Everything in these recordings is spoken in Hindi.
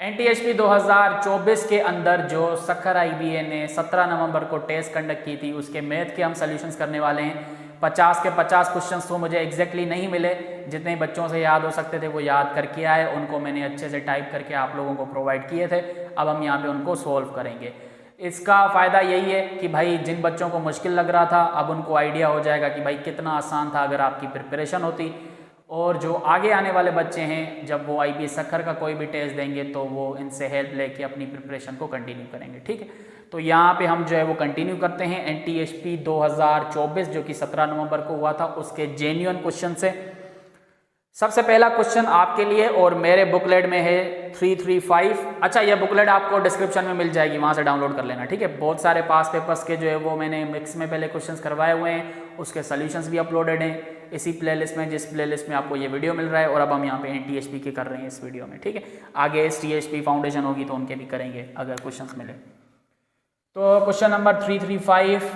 NTHP 2024 के अंदर जो सक्खर IBA ने 17 नवंबर को टेस्ट कंडक्ट की थी उसके मैथ के हम सॉल्यूशंस करने वाले हैं। 50 के 50 क्वेश्चंस तो मुझे एग्जैक्टली नहीं मिले, जितने बच्चों से याद हो सकते थे वो याद करके आए, उनको मैंने अच्छे से टाइप करके आप लोगों को प्रोवाइड किए थे। अब हम यहाँ पे उनको सोल्व करेंगे। इसका फ़ायदा यही है कि भाई जिन बच्चों को मुश्किल लग रहा था अब उनको आइडिया हो जाएगा कि भाई कितना आसान था अगर आपकी प्रिपरेशन होती। और जो आगे आने वाले बच्चे हैं जब वो IBA सक्खर का कोई भी टेस्ट देंगे तो वो इनसे हेल्प लेके अपनी प्रिपरेशन को कंटिन्यू करेंगे। ठीक है, तो यहाँ पे हम जो है वो कंटिन्यू करते हैं NTHP 2024 जो कि 17 नवंबर को हुआ था उसके जेन्युइन क्वेश्चन से। सबसे पहला क्वेश्चन आपके लिए और मेरे बुकलेट में है 335। अच्छा, यह बुकलेट आपको डिस्क्रिप्शन में मिल जाएगी, वहाँ से डाउनलोड कर लेना। ठीक है, बहुत सारे पास पेपर्स के जो है वो मैंने मिक्स में पहले क्वेश्चंस करवाए हुए हैं, उसके सॉल्यूशंस भी अपलोडेड हैं इसी प्लेलिस्ट में जिस प्लेलिस्ट में आपको ये वीडियो मिल रहा है। और अब हम यहाँ पे NTHP के कर रहे हैं इस वीडियो में। ठीक है, आगे STHP फाउंडेशन होगी तो उनके भी करेंगे अगर क्वेश्चंस मिले। तो क्वेश्चन नंबर 335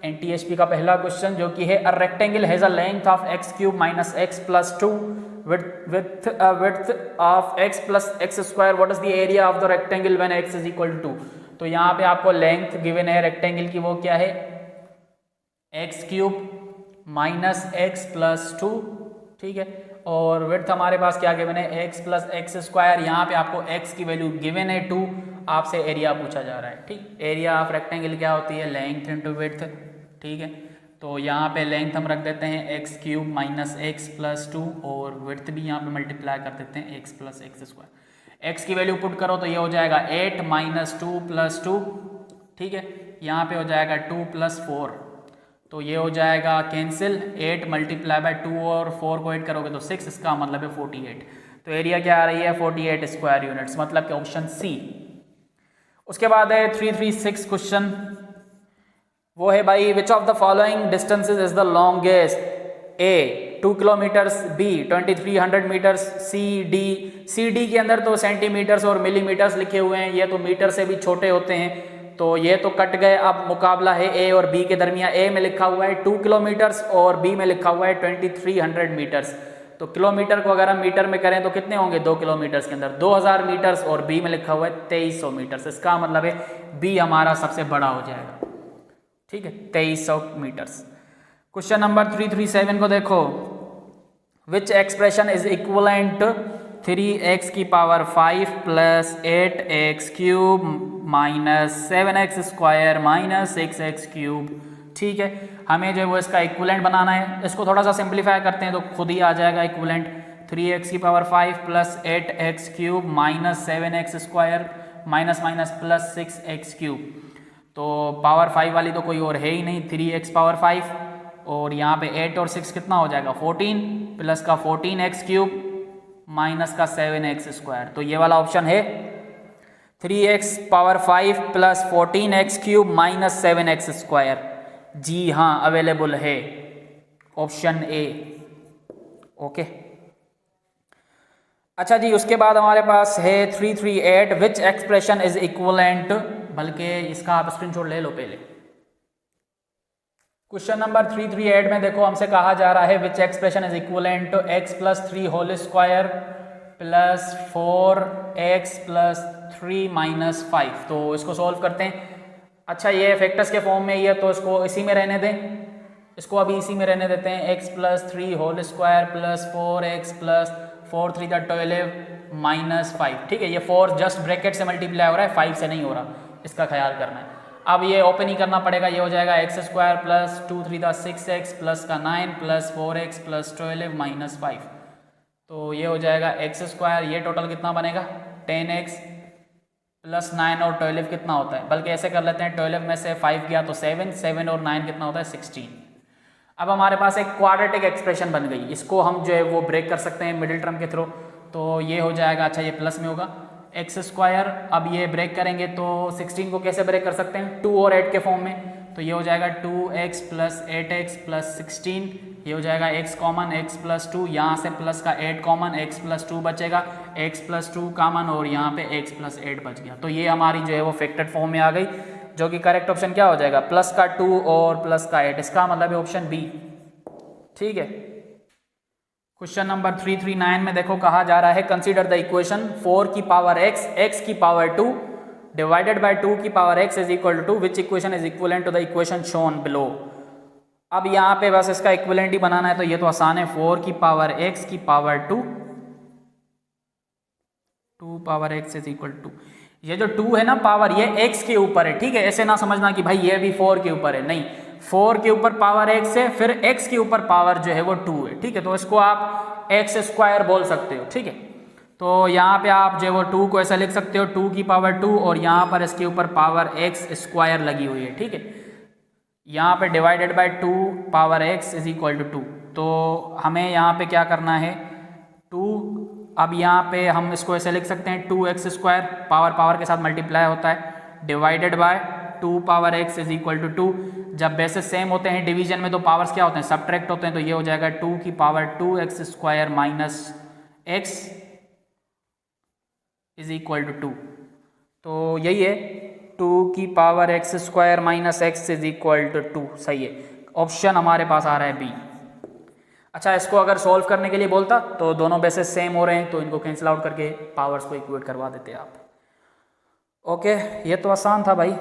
NTHP का पहला क्वेश्चन जो कि है a rectangle has a length of x³ minus x plus 2 width of x plus x square, what is the area of the rectangle when x is equal to 2। तो यहाँ पे आपको लेंथ गिवन है रेक्टेंगल की, वो क्या है x³ माइनस x प्लस 2। ठीक है, और विड्थ हमारे पास क्या गिवन है x प्लस x स्क्वायर। यहाँ पे आपको x की वैल्यू गिवन है 2, आपसे एरिया पूछा जा रहा है। ठीक, एरिया ऑफ रेक्टेंगल क्या होती है लेंथ इंटू विड्थ। ठीक है, तो यहाँ पे लेंथ हम रख देते हैं x³ माइनस x प्लस 2 और विड्थ भी यहाँ पे मल्टीप्लाई कर देते हैं x plus x square. x की वैल्यू पुट करो तो ये हो जाएगा 8 माइनस 2 प्लस 2। ठीक है, यहाँ पे हो जाएगा 2 प्लस 4, तो ये हो जाएगा कैंसिल। 8 मल्टीप्लाई बाय 2 और 4 को ऐड करोगे तो 6, इसका मतलब है 48। तो एरिया क्या आ रही है 48 स्क्वायर यूनिट्स, मतलब कि ऑप्शन सी। उसके बाद है 336 क्वेश्चन, वो है भाई which of the following distances is the longest. A 2 kilometres, B 2300 metres, C D के अंदर तो सेंटीमीटर्स और मिलीमीटर्स लिखे हुए हैं, ये तो मीटर से भी छोटे होते हैं तो ये तो कट गए। अब मुकाबला है A और B के दरमियान। A में लिखा हुआ है 2 किलोमीटर्स और B में लिखा हुआ है 2300 मीटर्स। तो किलोमीटर को अगर हम मीटर में करें तो कितने होंगे 2 किलोमीटर्स के अंदर 2000 मीटर्स और B में लिखा हुआ है 2300 मीटर्स। इसका मतलब है B हमारा सबसे बड़ा हो जाएगा। ठीक है, 2300 मीटर्स। क्वेश्चन नंबर 337 को देखो, विच एक्सप्रेशन इज इक्वलेंट 3x की power 5 plus 8x³ minus 7x square minus 6x³। ठीक है, हमें जो है वो इसका इक्वलेंट बनाना है। इसको थोड़ा सा सिंप्लीफाई करते हैं तो खुद ही आ जाएगा इक्वलेंट। 3x की power 5 plus 8x³ minus 7x square minus minus plus 6x³। तो पावर 5 वाली तो कोई और है ही नहीं, 3x पावर 5 और यहाँ पे 8 और 6 कितना हो जाएगा 14 प्लस का 14x³ माइनस का 7x स्क्वायर। तो ये वाला ऑप्शन है 3x power 5 plus 14x³ minus 7x square. जी हाँ, अवेलेबल है ऑप्शन ए। ओके, अच्छा जी, उसके बाद हमारे पास है 338 विच एक्सप्रेशन इज इक्वलेंट, बल्कि इसका आप स्क्रीनशॉट ले लो पहले। क्वेश्चन नंबर 338 में देखो हमसे कहा जा रहा है which expression is equivalent to x plus 3 whole square plus 4x plus 3 minus 5। तो इसको सॉल्व करते हैं। अच्छा, ये फैक्टर्स के फॉर्म में ही है तो इसको इसी में रहने दें, इसको अभी इसी में रहने देते हैं। x plus 3 whole square plus 4x plus 4 3 12 minus 5। ठीक है, ये 4 जस्ट ब्रैकेट से मल्टीप्लाई हो रहा है, 5 से नहीं हो रहा, इसका ख्याल करना है। अब ये ओपन ही करना पड़ेगा, ये हो जाएगा x square plus 2 3 6x plus का 9 प्लस 4x प्लस 12 माइनस 5। तो ये हो जाएगा x स्क्वायर, ये टोटल कितना बनेगा 10x प्लस 9 और 12 कितना होता है, बल्कि ऐसे कर लेते हैं 12 में से 5 गया तो 7, 7 और 9 कितना होता है 16। अब हमारे पास एक क्वाड्रेटिक एक्सप्रेशन बन गई, इसको हम जो है वो ब्रेक कर सकते हैं मिडिल टर्म के थ्रू। तो ये हो जाएगा, अच्छा ये प्लस में होगा x स्क्वायर, अब ये ब्रेक करेंगे तो 16 को कैसे ब्रेक कर सकते हैं 2 और 8 के फॉर्म में। तो ये हो जाएगा 2x प्लस 8x प्लस 16, ये हो जाएगा x कॉमन x प्लस 2, यहाँ से प्लस का 8 कॉमन x प्लस 2 बचेगा, x प्लस 2 कॉमन और यहाँ पे x प्लस 8 बच गया। तो ये हमारी जो है वो फैक्टर्ड फॉर्म में आ गई, जो कि करेक्ट ऑप्शन क्या हो जाएगा प्लस का 2 और प्लस का 8, इसका मतलब है ऑप्शन बी। ठीक है, क्वेश्चन नंबर 339 में देखो कहा जा रहा है कंसीडर द इक्वेशन 4 की पावर x x की पावर 2 डिवाइडेड बाय 2 की power x is equal to which equation is equivalent to the equation shown below. अब यहाँ पे बस इसका इक्विवेलेंट ही बनाना है, तो ये तो आसान है। 4 की पावर x की power 2 power x is equal to, ये जो 2 है ना पावर, ये x के ऊपर है, ठीक है। ऐसे ना समझना कि भाई ये भी 4 के ऊपर है, नहीं, 4 के ऊपर पावर x है, फिर x के ऊपर पावर जो है वो 2 है, ठीक है। तो इसको आप x स्क्वायर बोल सकते हो, ठीक है। तो यहाँ पे आप जो है वो 2 को ऐसा लिख सकते हो 2 की पावर 2 और यहाँ पर इसके ऊपर पावर x स्क्वायर लगी हुई है, ठीक है। यहाँ पे divided by 2 power x is equal to 2। तो हमें यहाँ पे क्या करना है 2, अब यहाँ पे हम इसको ऐसे लिख सकते हैं 2x स्क्वायर, पावर पावर के साथ मल्टीप्लाई होता है, divided by 2 power x is equal to 2। जब बेसिस सेम होते हैं डिवीजन में तो पावर्स क्या होते हैं, सब्ट्रैक्ट होते हैं, तो ये हो जाएगा 2 की power 2x square minus x is equal to 2। तो यही है 2 की power x square minus x is equal to 2, सही है। ऑप्शन हमारे पास आ रहा है बी। अच्छा, इसको अगर सॉल्व करने के लिए बोलता तो दोनों बेसिस सेम हो रहे हैं तो इनको कैंसिल आउट करके पावर्स को इक्वेट करवा देते आप। ओके, ये तो आसान था भाई।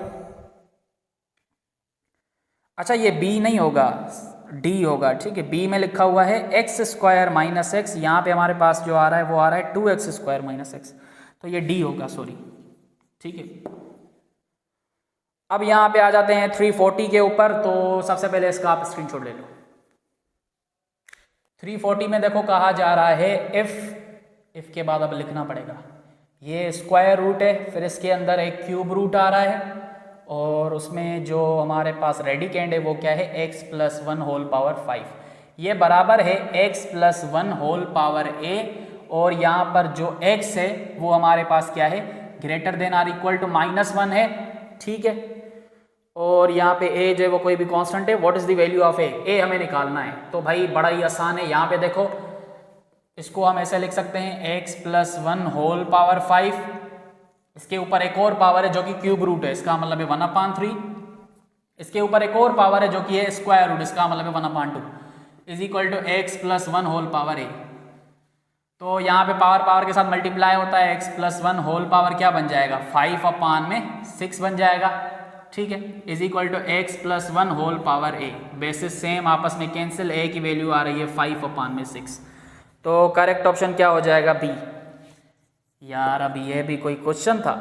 अच्छा, ये बी नहीं होगा, डी होगा, ठीक है। बी में लिखा हुआ है एक्स स्क्वायर माइनस एक्स, यहाँ पे हमारे पास जो आ रहा है वो आ रहा है 2x स्क्वायर माइनस एक्स, तो ये डी होगा, सॉरी, ठीक है। अब यहाँ पे आ जाते हैं 340 के ऊपर, तो सबसे पहले इसका आप स्क्रीनशॉट ले लो। 340 में देखो कहा जा रहा है इफ के बाद अब लिखना पड़ेगा, ये स्क्वायर रूट है, फिर इसके अंदर एक क्यूब रूट आ रहा है और उसमें जो हमारे पास रेडिकेंड है वो क्या है x प्लस 1 होल पावर 5, ये बराबर है x plus 1 whole power a, और यहाँ पर जो x है वो हमारे पास क्या है greater than or equal to -1 है, ठीक है। और यहाँ पे a जो है वो कोई भी कांस्टेंट है, what is the value of a हमें निकालना है। तो भाई बड़ा ही आसान है, यहाँ पे देखो इसको हम ऐसे लिख सकते हैं x प्लस 1 होल पावर 5, इसके ऊपर एक और पावर है जो कि क्यूब रूट है, इसका मतलब है 1/3, इसके ऊपर एक और पावर है जो कि है स्क्वायर रूट, इसका मतलब है 1/2 is equal to x plus 1 whole power a। तो यहाँ पे पावर पावर के साथ मल्टीप्लाई होता है, x प्लस 1 होल पावर क्या बन जाएगा 5/6 बन जाएगा, ठीक है, is equal to x plus 1 whole power a। Basis same आपस में कैंसिल, a की वैल्यू आ रही है 5/6, तो करेक्ट ऑप्शन क्या हो जाएगा बी। यार अब ये भी कोई क्वेश्चन था।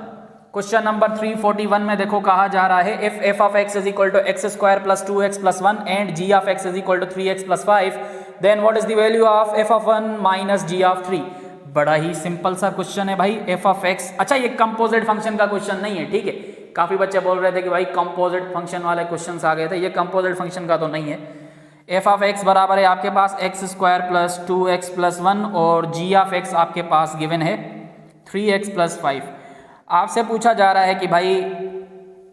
क्वेश्चन नंबर 341 में देखो कहा जा रहा है if f of x is equal to x square plus 2x plus 1 and g of x is equal to 3x plus 5 then what is the value of f of 1 minus g of 3। बड़ा ही सिंपल सा क्वेश्चन है भाई, f ऑफ x। अच्छा, ये कंपोजिट फंक्शन का क्वेश्चन नहीं है, ठीक है। काफी बच्चे बोल रहे थे कि भाई कंपोजिट फंक्शन वाले क्वेश्चन आ गए थे, ये कंपोजिट फंक्शन का तो नहीं है। f ऑफ x बराबर है आपके पास x square plus 2x plus 1 और g ऑफ x आपके पास गिवन है 3x प्लस 5। आपसे पूछा जा रहा है कि भाई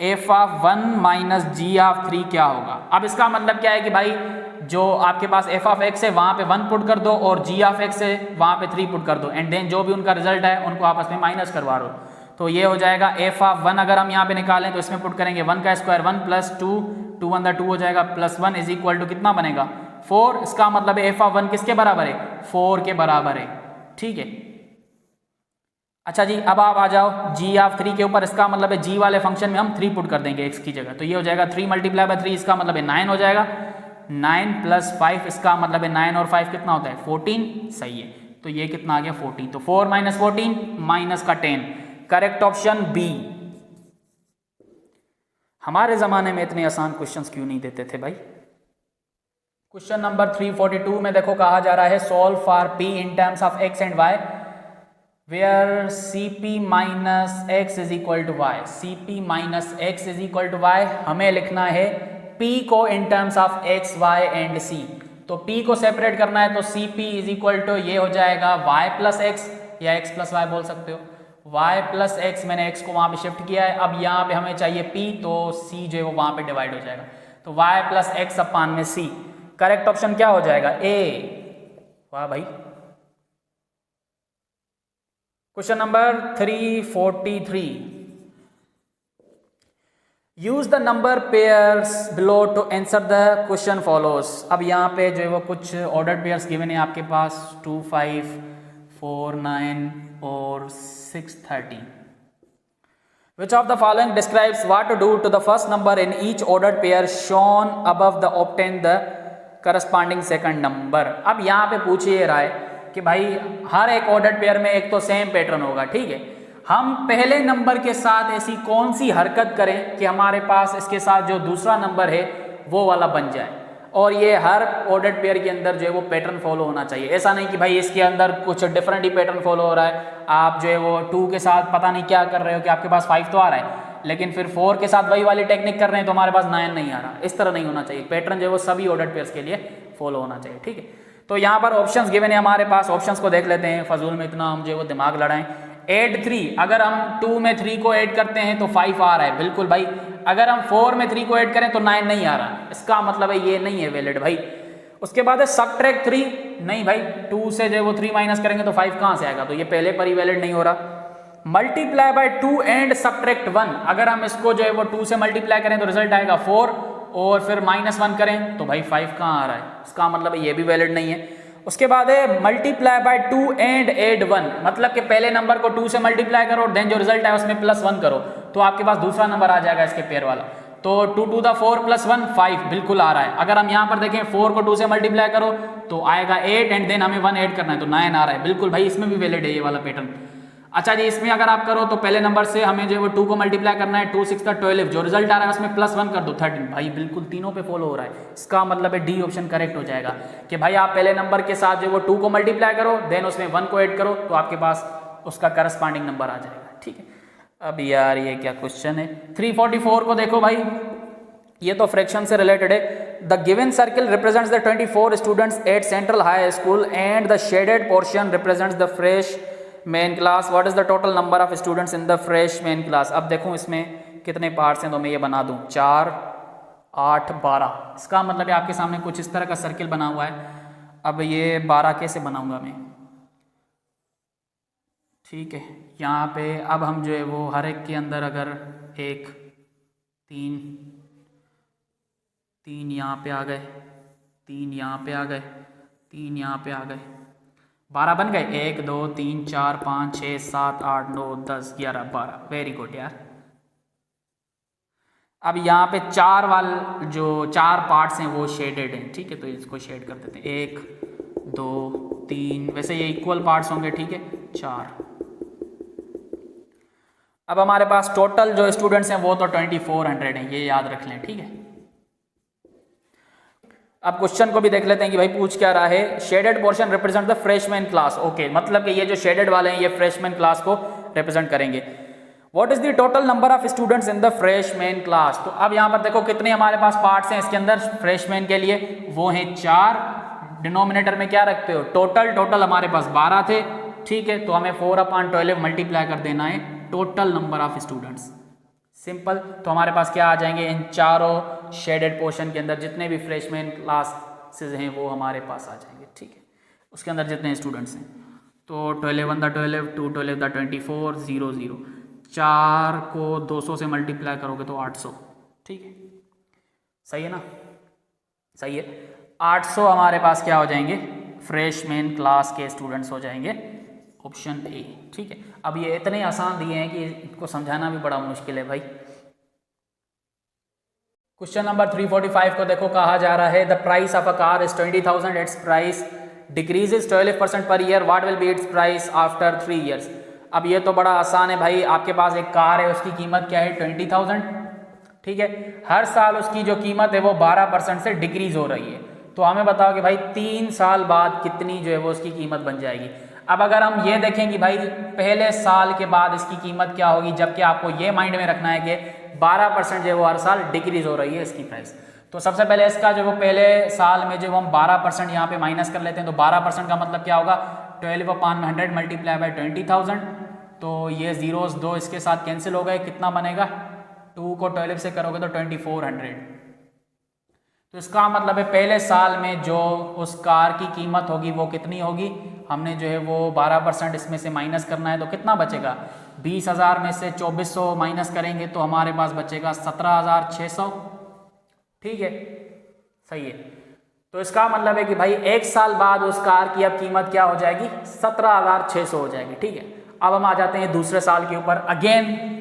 f of 1 minus g of 3 क्या होगा। अब इसका मतलब क्या है कि भाई जो आपके पास f ऑफ x है वहाँ पे 1 पुट कर दो और g ऑफ x है वहाँ पे 3 पुट कर दो, एंड देन जो भी उनका रिजल्ट है उनको आपस में माइनस करवा दो। तो ये हो जाएगा f ऑफ 1 अगर हम यहाँ पे निकालें तो इसमें पुट करेंगे 1 का स्क्वायर 1 प्लस 2 2 1 2 हो जाएगा प्लस 1 इज इक्वल टू कितना बनेगा 4। इसका मतलब है f ऑफ 1 किसके बराबर है 4 के बराबर है, ठीक है। अच्छा जी, अब आप आ जाओ g ऑफ 3 के ऊपर, इसका मतलब है g वाले फंक्शन में हम 3 पुट कर देंगे x की जगह, तो ये हो जाएगा 3 मल्टीप्लाई बाय 3, इसका मतलब है 9 हो जाएगा, 9 प्लस 5 इसका मतलब है 9 और 5 कितना होता है 14, सही है। तो ये कितना आ गया 14, तो 4 माइनस 14 माइनस का 10, करेक्ट ऑप्शन बी। हमारे जमाने में इतने आसान क्वेश्चंस क्यों नहीं देते थे भाई। क्वेश्चन नंबर 342 में देखो कहा जा रहा है solve for p in terms of x and y where cp minus x is equal to y। cp minus x is equal to y, हमें लिखना है p को in terms of x y and c। तो p को सेपरेट करना है तो cp इज इक्वल टू ये हो जाएगा y प्लस x या x प्लस y बोल सकते हो, y प्लस x, मैंने x को वहां पे शिफ्ट किया है, अब यहाँ पे हमें चाहिए p तो c जो है वो वहां पे डिवाइड हो जाएगा, तो y प्लस x अपान में c। करेक्ट ऑप्शन क्या हो जाएगा ए। वाह भाई। Question number 343, use the number pairs below to answer the question follows. अब यहाँ पे जो है वो कुछ ऑर्डर पेयर्स गिवन है आपके पास 2, 5, 4, 9 और 6, 13। Which of the following describes what to do to the first number in each ordered pair shown above the obtain the corresponding second number। अब यहाँ पे पूछिए रहा है कि भाई हर एक ऑर्डर्ड पेयर में एक तो सेम पैटर्न होगा, ठीक है। हम पहले नंबर के साथ ऐसी कौन सी हरकत करें कि हमारे पास इसके साथ जो दूसरा नंबर है वो वाला बन जाए, और ये हर ऑर्डर्ड पेयर के अंदर जो है वो पैटर्न फॉलो होना चाहिए। ऐसा नहीं कि भाई इसके अंदर कुछ डिफरेंट ही पैटर्न फॉलो हो रहा है, आप जो है वो 2 के साथ पता नहीं क्या कर रहे हो कि आपके पास 5 तो आ रहा है, लेकिन फिर 4 के साथ वही वाली टेक्निक कर रहे हैं तो हमारे पास 9 नहीं आ रहा। इस तरह नहीं होना चाहिए, पैटर्न जो है वो सभी ऑर्डर्ड पेयर्स के लिए फॉलो होना चाहिए, ठीक है। तो यहाँ पर ऑप्शंस गिवन है हमारे पास, ऑप्शंस को देख लेते हैं, फजूल में इतना हम जो है वो दिमाग लड़ाएं। ऐड 3, अगर हम 2 में 3 को ऐड करते हैं तो 5 आ रहा है, बिल्कुल भाई। अगर हम 4 में 3 को ऐड करें तो 9 नहीं आ रहा, इसका मतलब है ये नहीं है वैलिड भाई। उसके बाद है सबट्रैक्ट 3, नहीं भाई 2 से जो वो 3 माइनस करेंगे तो 5 कहाँ से आएगा, तो ये पहले पर ही वैलिड नहीं हो रहा। मल्टीप्लाई बाय 2 एंड सबट्रैक्ट 1, अगर हम इसको जो है वो 2 से मल्टीप्लाई करें तो रिजल्ट आएगा 4, और फिर -1 करें तो भाई 5 कहाँ आ रहा है, इसका मतलब है ये भी वैलिड नहीं है। उसके बाद है मल्टीप्लाई बाय 2 एंड एड 1, मतलब कि पहले नंबर को 2 से मल्टीप्लाई करो, देन जो रिजल्ट है उसमें +1 करो तो आपके पास दूसरा नंबर आ जाएगा इसके पेयर वाला। तो 2 to the 4 + 1 5 बिल्कुल आ रहा है। अगर हम यहाँ पर देखें 4 को 2 से मल्टीप्लाई करो तो आएगा 8 एंड देन हमें 1 ऐड करना है तो 9 आ रहा है, बिल्कुल भाई इसमें भी वैलिड है ये वाला पैटर्न। अच्छा जी, इसमें अगर आप करो तो पहले नंबर से हमें जो है वो 2 को मल्टीप्लाई करना है, 2 6 12, जो रिजल्ट आ रहा है उसमें +1 कर दो 13, भाई बिल्कुल तीनों पे फॉलो हो रहा है। इसका मतलब है डी ऑप्शन करेक्ट हो जाएगा कि भाई आप पहले नंबर के साथ जो है वो 2 को मल्टीप्लाई करो, देन उसमें 1 को ऐड करो तो आपके पास उसका करस्पॉन्डिंग नंबर आ जाएगा, ठीक है। अब यार ये क्या क्वेश्चन है, 344 को देखो भाई, ये तो फ्रैक्शन से रिलेटेड है। The given circle represents the 24 students at central high school and the shaded portion represents the freshman class. What is the total number of students in the freshman class. अब देखूं इसमें कितने पार्ट्स हैं तो मैं ये बना दूं, 4, 8, 12। इसका मतलब है आपके सामने कुछ इस तरह का सर्किल बना हुआ है। अब ये 12 कैसे बनाऊंगा मैं, ठीक है। यहाँ पे अब हम जो है वो हर एक के अंदर अगर 1, 3 यहाँ पे आ गए, 3 यहाँ पे आ गए, 3 यहाँ पे आ गए, 12 बन गए। 1 2 3 4 5 6 7 8 9 10 11 12, वेरी गुड यार। अब यहाँ पे 4 वाले जो 4 पार्ट्स हैं वो शेडेड हैं, ठीक है, तो इसको शेड कर देते हैं। 1 2 3, वैसे ये इक्वल पार्ट्स होंगे, ठीक है, 4। अब हमारे पास टोटल जो स्टूडेंट्स हैं वो तो 2400 हैं, ये याद रख लें, ठीक है। अब क्वेश्चन को भी देख लेते हैं कि भाई पूछ क्या रहा है। Shaded portion represent the freshman class, okay, मतलब कि ये जो शेडेड वाले हैं ये फ्रेशमैन क्लास को रिप्रेजेंट करेंगे। What is the total number of students in the freshman class. तो अब यहाँ पर देखो कितने हमारे पास पार्ट्स हैं इसके अंदर फ्रेशमैन के लिए, वो हैं 4। डिनोमिनेटर में क्या रखते हो, टोटल हमारे पास 12 थे, ठीक है, तो हमें 4/12 मल्टीप्लाई कर देना है total number of students, simple. तो हमारे पास क्या आ जाएंगे, इन चारों शेडेड पोर्शन के अंदर जितने भी फ्रेशमैन क्लासेस हैं वो हमारे पास आ जाएंगे, ठीक है, उसके अंदर जितने स्टूडेंट्स हैं। तो 12 × 12 2 12 × 24 0 0, 4 को 200 से मल्टीप्लाई करोगे तो 800, ठीक है, सही है ना, सही है। 800 हमारे पास क्या हो जाएंगे, फ्रेशमैन क्लास के स्टूडेंट्स हो जाएंगे, ऑप्शन ए, ठीक है। अब ये इतने आसान दिए हैं कि इनको समझाना भी बड़ा मुश्किल है भाई। क्वेश्चन नंबर 345 को देखो, कहा जा रहा है the price of a car is 20,000, it's price decreases 12% per year, what will be it's price after 3 years. अब ये तो बड़ा आसान है भाई, आपके पास एक कार है, उसकी कीमत क्या है 20,000, ठीक है, हर साल उसकी जो कीमत है वो 12% से डिक्रीज हो रही है। तो हमें बताओ कि भाई 3 साल बाद कितनी जो है वो उसकी कीमत बन जाएगी। अब अगर हम ये देखें कि भाई पहले साल के बाद इसकी कीमत क्या होगी, जबकि आपको ये माइंड में रखना है कि 12% जो है वो हर साल डिक्रीज हो रही है इसकी प्राइस। तो सबसे पहले इसका जो वो पहले साल में जो हम 12% यहाँ पे माइनस कर लेते हैं, तो 12% का मतलब क्या होगा, 12/100 मल्टीप्लाई बाय 20,000। तो ये जीरोस 2 इसके साथ कैंसिल हो गए, कितना बनेगा, 2 को 12 से करोगे तो 2400। तो इसका मतलब है पहले साल में जो उस कार की कीमत होगी वो कितनी होगी, हमने जो है वो 12% इसमें से माइनस करना है, तो कितना बचेगा? 20,000 में से 2400 माइनस करेंगे तो हमारे पास बचेगा 17,600। ठीक है, सही है। तो इसका मतलब है कि भाई 1 साल बाद उस कार की अब कीमत क्या हो जाएगी? 17,600 हो जाएगी। ठीक है, अब हम आ जाते हैं दूसरे साल के ऊपर। अगेन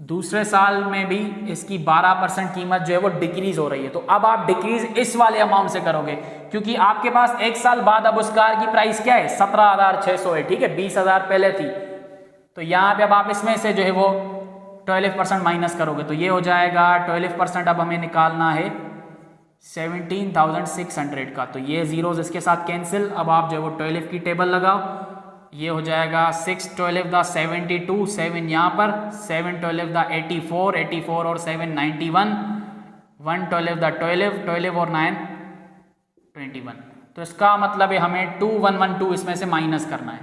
दूसरे साल में भी इसकी 12% कीमत जो है वो डिक्रीज हो रही है। तो अब आप डिक्रीज इस वाले अमाउंट से करोगे, क्योंकि आपके पास 1 साल बाद अब उस कार की प्राइस क्या है? 17,600 है। ठीक है, 20,000 पहले थी, तो यहाँ पे अब आप इसमें से जो है वो 12% माइनस करोगे, तो ये हो जाएगा 12%। अब हमें निकालना है 17,600 का, तो ये जीरोज इसके साथ कैंसिल। अब आप जो है वो 12 की टेबल लगाओ, ये हो जाएगा 6 12 द 72, 7 यहाँ पर, 7 12 द 84, 84 और 7 91, 1 12 द 12, 12 और 9 21। तो इसका मतलब है हमें 2112 इसमें से माइनस करना है।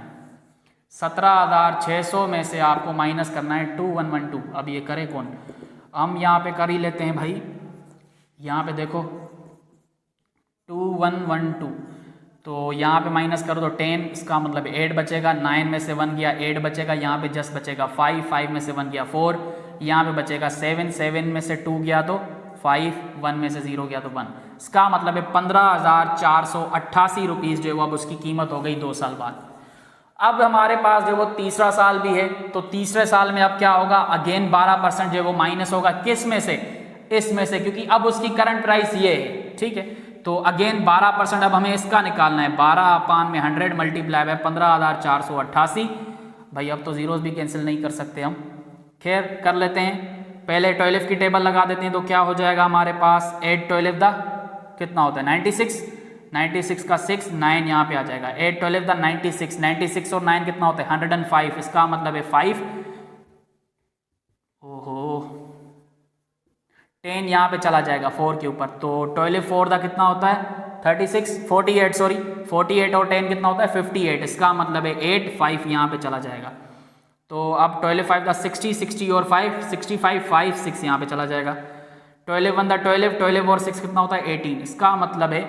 17,600 में से आपको माइनस करना है 2112। अब ये करे कौन? हम यहाँ पे कर ही लेते हैं भाई। यहाँ पे देखो 2112, तो यहाँ पे माइनस करो तो 10, इसका मतलब 8 बचेगा। 9 में से 1 गया 8 बचेगा, यहाँ पे जस्ट बचेगा 5, 5 में से 1 गया 4, यहाँ पे बचेगा 7, 7 में से 2 गया तो 5, 1 में से 0 गया तो 1। इसका मतलब है 15,488 रुपीज़ जो है वो अब उसकी कीमत हो गई 2 साल बाद। अब हमारे पास जो वो तीसरा साल भी है, तो तीसरे साल में अब क्या होगा? अगेन 12% जो है वो माइनस होगा। किस में से? इसमें से, क्योंकि अब उसकी करंट प्राइस ये है। ठीक है, तो अगेन 12% अब हमें इसका निकालना है। 12/100 मल्टीप्लाई बाय 15,488। भाई अब तो जीरोस भी कैंसिल नहीं कर सकते हम, खैर कर लेते हैं। पहले 12 की टेबल लगा देते हैं, तो क्या हो जाएगा हमारे पास? 8 12 द कितना होता है? 96, 96 का 6, 9 यहाँ पे आ जाएगा। 8 12 द 96, 96 और 9 कितना होता है? 105। इसका मतलब है 5, ओहो 10 यहाँ पे चला जाएगा 4 के ऊपर, तो 12 4 द कितना होता है? 36, 48 सॉरी 48 और 10 कितना होता है? 58। इसका मतलब है 8, 5 यहाँ पे चला जाएगा। तो अब 12 5 द 60, 60 और 5 65, 5 6 यहाँ पे चला जाएगा। 12 1 द 12, 12 और 6 कितना होता है? 18। इसका मतलब है,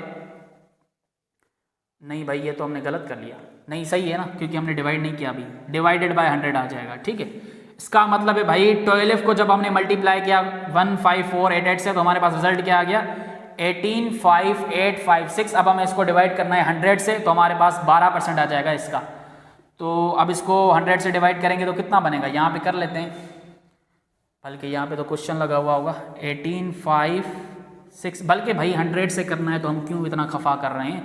नहीं भाई ये तो हमने गलत कर लिया। नहीं सही है ना, क्योंकि हमने डिवाइड नहीं किया अभी, डिवाइडेड बाय 100 आ जाएगा। ठीक है, इसका मतलब है भाई 12 को जब हमने मल्टीप्लाई किया 15488 से, तो हमारे पास रिजल्ट क्या आ गया? 185856। अब हमें इसको डिवाइड करना है 100 से, तो हमारे पास 12% आ जाएगा इसका। तो अब इसको 100 से डिवाइड करेंगे तो कितना बनेगा? यहाँ पे कर लेते हैं, बल्कि यहाँ पे तो क्वेश्चन लगा हुआ होगा। 1856, बल्कि भाई 100 से करना है तो हम क्यों इतना खफा कर रहे हैं?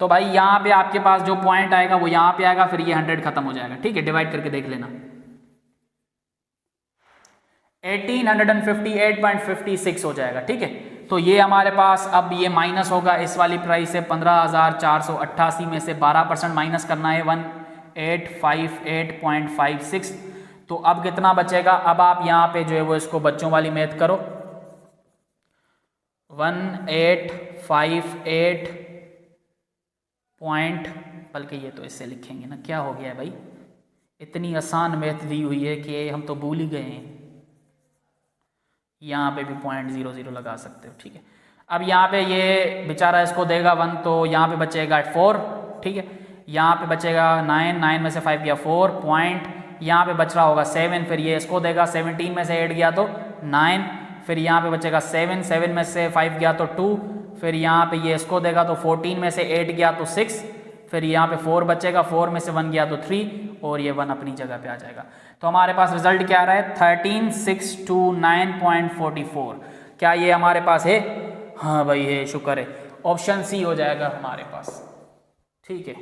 तो भाई यहाँ पे आपके पास जो पॉइंट आएगा वो यहाँ पे आएगा, फिर ये 100 खत्म हो जाएगा। ठीक है, डिवाइड करके देख लेना। 1858.56 हो जाएगा। ठीक है, तो ये हमारे पास अब ये माइनस होगा इस वाली प्राइस से 15,488 में से 12% माइनस करना है 1858.56। तो अब कितना बचेगा? अब आप यहाँ पे जो है वो इसको बच्चों वाली मैथ करो। 1858 पॉइंट, बल्कि ये तो इससे लिखेंगे ना, क्या हो गया है भाई? इतनी आसान मैथ दी हुई है कि हम तो भूल ही गए हैं। यहाँ पे भी 0.00 लगा सकते हो। ठीक है, अब यहाँ पे ये बेचारा इसको देगा 1, तो यहाँ पे बचेगा 4। ठीक है, यहाँ पे बचेगा 9, 9 में से 5 गया 4 पॉइंट, यहाँ पे बच रहा होगा 7, फिर ये इसको देगा 17 में से 8 गया तो 9, फिर यहाँ पे बचेगा 7, 7 में से 5 गया तो 2, फिर यहाँ पे ये इसको देगा तो 14 में से 8 गया तो 6, फिर यहाँ पे 4 बचेगा, 4 में से 1 गया तो 3, और ये 1 अपनी जगह पे आ जाएगा। तो हमारे पास रिजल्ट क्या आ रहा है? 13629.44। क्या ये हमारे पास है? हाँ भाई है, शुक्र है। ऑप्शन सी हो जाएगा हमारे पास। ठीक है,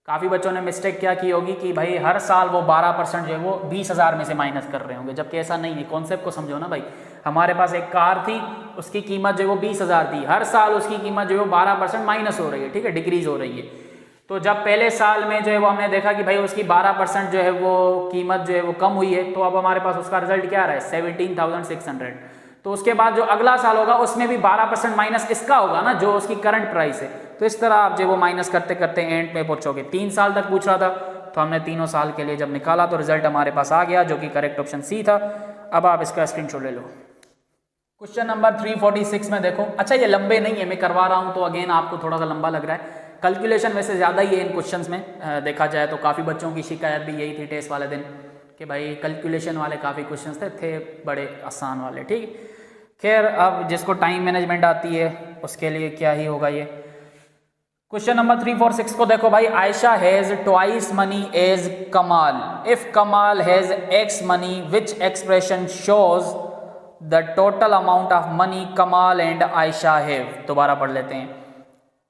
काफ़ी बच्चों ने मिस्टेक क्या की होगी कि भाई हर साल वो 12% जो है वो 20,000 में से माइनस कर रहे होंगे, जबकि ऐसा नहीं है। कॉन्सेप्ट को समझो ना भाई। हमारे पास एक कार थी, उसकी कीमत जो है वो 20,000 थी, हर साल उसकी कीमत जो है वो 12% माइनस हो रही है। ठीक है, डिक्रीज हो रही है। तो जब पहले साल में जो है वो हमने देखा कि भाई उसकी 12% जो है वो कीमत जो है वो कम हुई है, तो अब हमारे पास उसका रिजल्ट क्या आ रहा है? 17,600। तो उसके बाद जो अगला साल होगा उसमें भी 12% माइनस इसका होगा ना, जो उसकी करंट प्राइस है। तो इस तरह आप जो वो माइनस करते करते एंड में पहुंचोगे। 3 साल तक पूछ रहा था, तो हमने तीनों साल के लिए जब निकाला तो रिजल्ट हमारे पास आ गया, जो कि करेक्ट ऑप्शन सी था। अब आप इसका स्क्रीनशॉट ले लो। क्वेश्चन नंबर 346 में देखो। अच्छा ये लंबे नहीं है, मैं करवा रहा हूँ तो अगेन आपको थोड़ा सा लंबा लग रहा है। कैलकुलेशन वैसे ज़्यादा ही है इन क्वेश्चंस में, देखा जाए तो काफ़ी बच्चों की शिकायत भी यही थी टेस्ट वाले दिन कि भाई कैलकुलेशन वाले काफ़ी क्वेश्चंस थे बड़े आसान वाले। ठीक, खैर अब जिसको टाइम मैनेजमेंट आती है उसके लिए क्या ही होगा ये। क्वेश्चन नंबर 3, 4, 6 को देखो भाई, Ayesha has twice money as Kamal, if Kamal has x money which expression shows the total amount of money Kamal and Ayesha have. दोबारा पढ़ लेते हैं,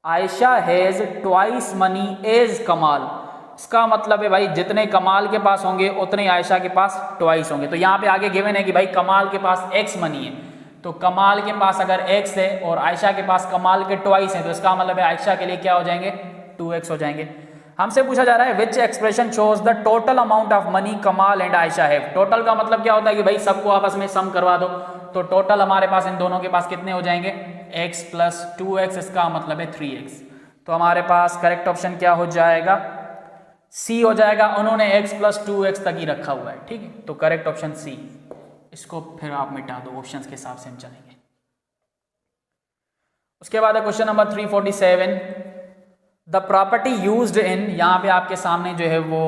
Ayesha has twice money as Kamal, इसका मतलब है भाई जितने कमाल के पास होंगे उतने आयशा के पास ट्वाइस होंगे। तो यहाँ पे आगे गिवन है कि भाई कमाल के पास एक्स मनी है, तो कमाल के पास अगर x है और आयशा के पास कमाल के ट्वाइस है तो इसका मतलब है आयशा के लिए क्या हो जाएंगे 2x हो जाएंगे। हमसे पूछा जा रहा है which expression shows the total amount of money Kamal and Ayesha have. Total का मतलब क्या होता है कि भाई सबको आपस में सम करवा दो, तो टोटल हमारे पास इन दोनों के पास कितने हो जाएंगे x प्लस 2x, इसका मतलब है 3x। तो हमारे पास करेक्ट ऑप्शन क्या हो जाएगा, C हो जाएगा। उन्होंने x प्लस 2x तक ही रखा हुआ है। ठीक है, तो करेक्ट ऑप्शन C। इसको फिर आप मिटा दो, ऑप्शंस के हिसाब से हम चलेंगे। उसके बाद है question number 347, the property used in, यहाँ पे आपके सामने जो है वो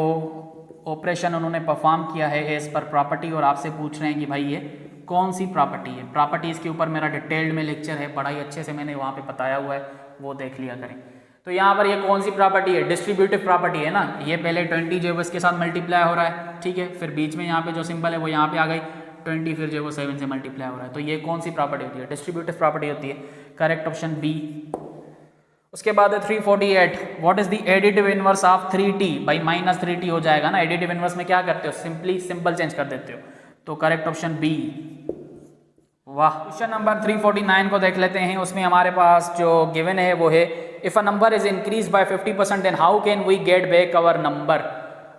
ऑपरेशन उन्होंने परफॉर्म किया है एज पर प्रॉपर्टी, और आपसे पूछ रहे हैं कि भाई ये कौन सी प्रॉपर्टी है। प्रॉपर्टीज के ऊपर मेरा डिटेल्ड में लेक्चर है, बड़ा ही अच्छे से मैंने वहाँ पे बताया हुआ है, वो देख लिया करें। तो यहाँ पर ये कौन सी प्रॉपर्टी है, डिस्ट्रीब्यूटिव प्रॉपर्टी है ना। ये पहले 20 जो है इसके साथ मल्टीप्लाई हो रहा है, ठीक है, फिर बीच में यहाँ पे जो सिंबल है वो यहाँ पे आ गई 20, फिर जो है वो 7 से मल्टीप्लाई हो रहा है। तो ये कौन सी प्रॉपर्टी होती है, डिस्ट्रीब्यूटिव प्रॉपर्टी होती है। Correct option B. उसके बाद है 348, what is the additive inverse of 3t। भाई माइनस 3t हो जाएगा ना, एडिटिव इनवर्स में क्या करते हो, सिंपली सिंबल चेंज कर देते हो। तो करेक्ट ऑप्शन बी। वाह। क्वेश्चन नंबर 349 को देख लेते हैं। उसमें हमारे पास जो गिवन है वो है, if a number is increase by 50% then how can we get back our number.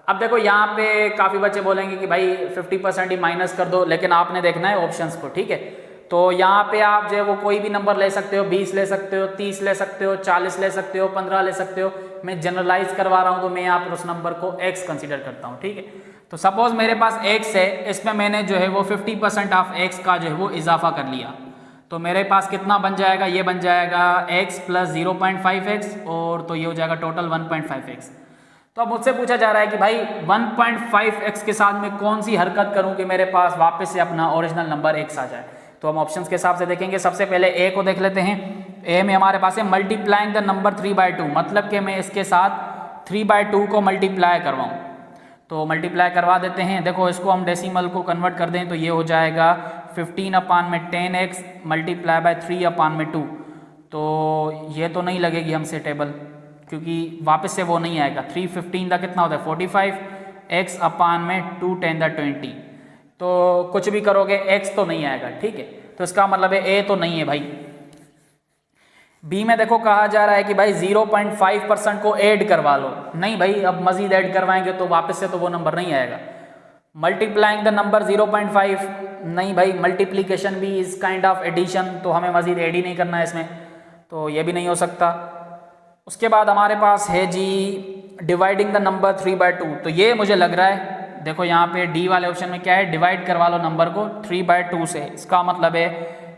अब देखो यहाँ पे काफ़ी बच्चे बोलेंगे कि भाई 50% ही माइनस कर दो, लेकिन आपने देखना है ऑप्शंस को। ठीक है, तो यहाँ पे आप जो है वो कोई भी नंबर ले सकते हो, 20 ले सकते हो, 30 ले सकते हो, 40 ले सकते हो, 15 ले सकते हो। मैं जनरलाइज करवा रहा हूँ तो मैं यहाँ पर उस नंबर को x कंसिडर करता हूँ। ठीक है, तो सपोज मेरे पास x है, इसमें मैंने जो है वो 50% ऑफ x का जो है वो इजाफा कर लिया, तो मेरे पास कितना बन जाएगा, ये बन जाएगा x प्लस 0.5x, और तो ये हो जाएगा टोटल 1.5x। तो अब मुझसे पूछा जा रहा है कि भाई 1.5x के साथ में कौन सी हरकत करूं कि मेरे पास वापस से अपना ओरिजिनल नंबर x आ जाए। तो हम ऑप्शंस के हिसाब से देखेंगे। सबसे पहले a को देख लेते हैं। a में हमारे पास है मल्टीप्लाइंग द नंबर 3/2, मतलब कि मैं इसके साथ 3/2 को मल्टीप्लाई करवाऊँ। तो मल्टीप्लाई करवा देते हैं। देखो इसको हम डेसिमल को कन्वर्ट कर दें तो ये हो जाएगा 15/10x मल्टीप्लाई बाय 3/2। तो ये तो नहीं लगेगी हमसे टेबल, क्योंकि वापस से वो नहीं आएगा। 315 का कितना होता है 45, x/2 10⁻20। तो कुछ भी करोगे x तो नहीं आएगा। ठीक है, तो इसका मतलब है a तो नहीं है भाई। b में देखो कहा जा रहा है कि भाई 0.5% को ऐड करवा लो। नहीं भाई, अब मजीद ऐड करवाएंगे तो वापस से तो वो नंबर नहीं आएगा। मल्टीप्लाइंग द नंबर 0.5, नहीं भाई, मल्टीप्लीकेशन भी इज काइंड ऑफ एडिशन, तो हमें मजीद ऐड ही नहीं करना है इसमें, तो ये भी नहीं हो सकता। उसके बाद हमारे पास है जी डिवाइडिंग द नंबर 3/2। तो ये मुझे लग रहा है, देखो यहाँ पे डी वाले ऑप्शन में क्या है, डिवाइड करवा लो नंबर को 3/2 से। इसका मतलब है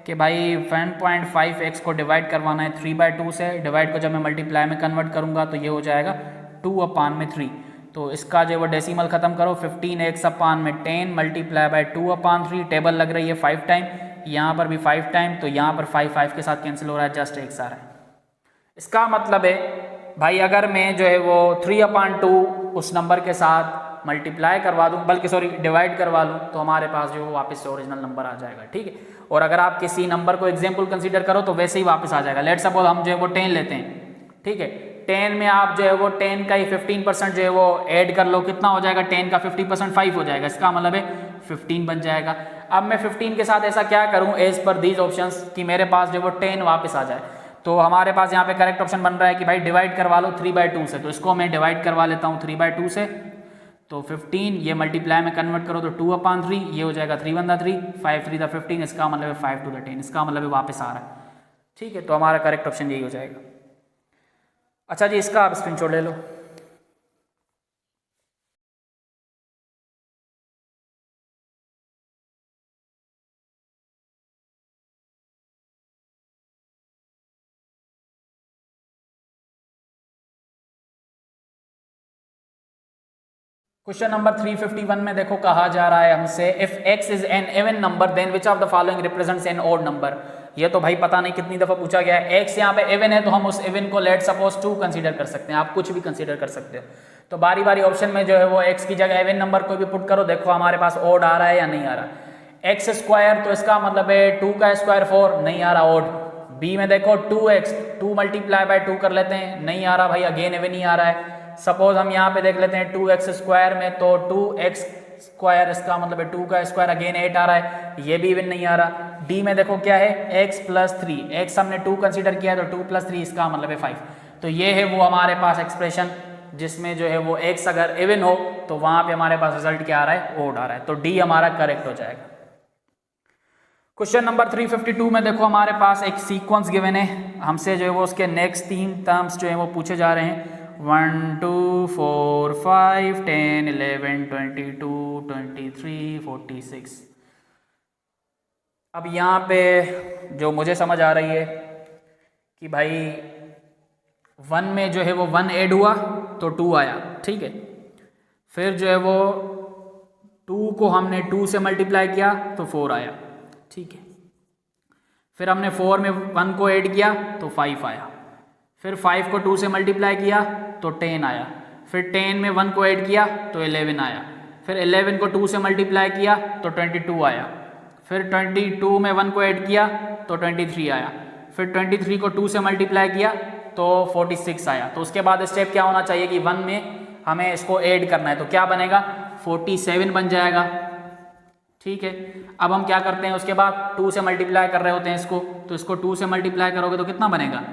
कि भाई 1.5x को डिवाइड करवाना है 3/2 से। डिवाइड को जब मैं मल्टीप्लाई में कन्वर्ट करूँगा तो ये हो जाएगा 2/3। तो इसका जो है वो डेसिमल खत्म करो, 15x/10 मल्टीप्लाई बाय 2/3। टेबल लग रही है 5 टाइम, यहाँ पर भी 5 टाइम, तो यहाँ पर 5 के साथ कैंसिल हो रहा है, जस्ट x आ रहा है। इसका मतलब है भाई अगर मैं जो है वो 3/2 उस नंबर के साथ मल्टीप्लाई करवा दूँ, बल्कि सॉरी डिवाइड करवा लूँ, तो हमारे पास जो है वापस से ओरिजिनल नंबर आ जाएगा। ठीक है, और अगर आप किसी नंबर को एग्जाम्पल कंसीडर करो तो वैसे ही वापस आ जाएगा। लेट सपोज हम जो है वो 10 लेते हैं। ठीक है, 10 में आप जो है वो 10 का ही 15% जो है वो ऐड कर लो, कितना हो जाएगा, 10 का 50% 5 हो जाएगा। इसका मतलब है 15 बन जाएगा। अब मैं 15 के साथ ऐसा क्या करूँ एज पर दीज ऑप्शंस कि मेरे पास जो है वो 10 वापस आ जाए। तो हमारे पास यहाँ पे करेक्ट ऑप्शन बन रहा है कि भाई डिवाइड करवा लो 3/2 से। तो इसको मैं डिवाइड करवा लेता हूँ 3/2 से। तो 15 ये मल्टीप्लाई में कन्वर्ट करो तो 2/3, ये हो जाएगा 3 1 3, 5 3 15। इसका मतलब है 5 2 10, इसका मतलब है वापस आ रहा है। ठीक है, तो हमारा करेक्ट ऑप्शन यही हो जाएगा। अच्छा जी, इसका आप स्क्रीनशॉट ले लो। क्वेश्चन नंबर 351 में देखो कहा जा रहा है हमसे if x is an even number then which of the following represents an odd number. ये तो भाई पता नहीं कितनी दफा पूछा गया है। x यहाँ पे इवन है तो हम उस इवन को लेट सपोज 2 कंसीडर कर सकते हैं, आप कुछ भी कंसीडर कर सकते हो। तो बारी बारी ऑप्शन में जो है वो x की जगह इवन नंबर कोई भी पुट करो, देखो हमारे पास ऑड आ रहा है या नहीं आ रहा। x स्क्वायर तो इसका मतलब है 2 का स्क्वायर 4, नहीं आ रहा ऑड। b में देखो 2x 2 मल्टीप्लाई बाय 2 कर लेते हैं, नहीं आ रहा भाई, अगेन इवन ही आ रहा है। सपोज हम यहाँ पे देख लेते हैं 2x स्क्वायर में, तो 2x स्क्वायर इसका मतलब है 2 का स्क्वायर, अगेन 8 आ रहा है, ये भी इवन नहीं आ रहा। d में देखो क्या है x प्लस 3, x हमने 2 कंसीडर किया है तो 2 प्लस 3 इसका मतलब है 5। तो ये है वो हमारे पास एक्सप्रेशन जिसमें जो है वो x अगर इवन हो तो वहां पे हमारे पास रिजल्ट क्या आ रहा है, ओड आ रहा है। तो d हमारा करेक्ट हो जाएगा। क्वेश्चन नंबर 352 में देखो हमारे पास एक सीक्वेंस गिवन है, हमसे जो है वो उसके नेक्स्ट 3 टर्म्स जो है वो पूछे जा रहे हैं 1 2 4 5 10 11 22 23 46। अब यहाँ पे जो मुझे समझ आ रही है कि भाई 1 में जो है वो 1 ऐड हुआ तो 2 आया, ठीक है। फिर जो है वो 2 को हमने 2 से मल्टीप्लाई किया तो 4 आया, ठीक है। फिर हमने 4 में 1 को ऐड किया तो 5 आया। फिर 5 को 2 से मल्टीप्लाई किया तो 10 आया। फिर 10 में 1 को ऐड किया तो 11 आया। फिर 11 को 2 से मल्टीप्लाई किया तो 22 आया। फिर 22 में 1 को ऐड किया तो 23 आया। फिर 23 को 2 से मल्टीप्लाई किया तो 46 आया। तो उसके बाद स्टेप क्या होना चाहिए कि 1 में हमें इसको ऐड करना है, तो क्या बनेगा 47 बन जाएगा, ठीक है। अब हम क्या करते हैं उसके बाद 2 से मल्टीप्लाई कर रहे होते हैं इसको, तो इसको 2 से मल्टीप्लाई करोगे तो कितना बनेगा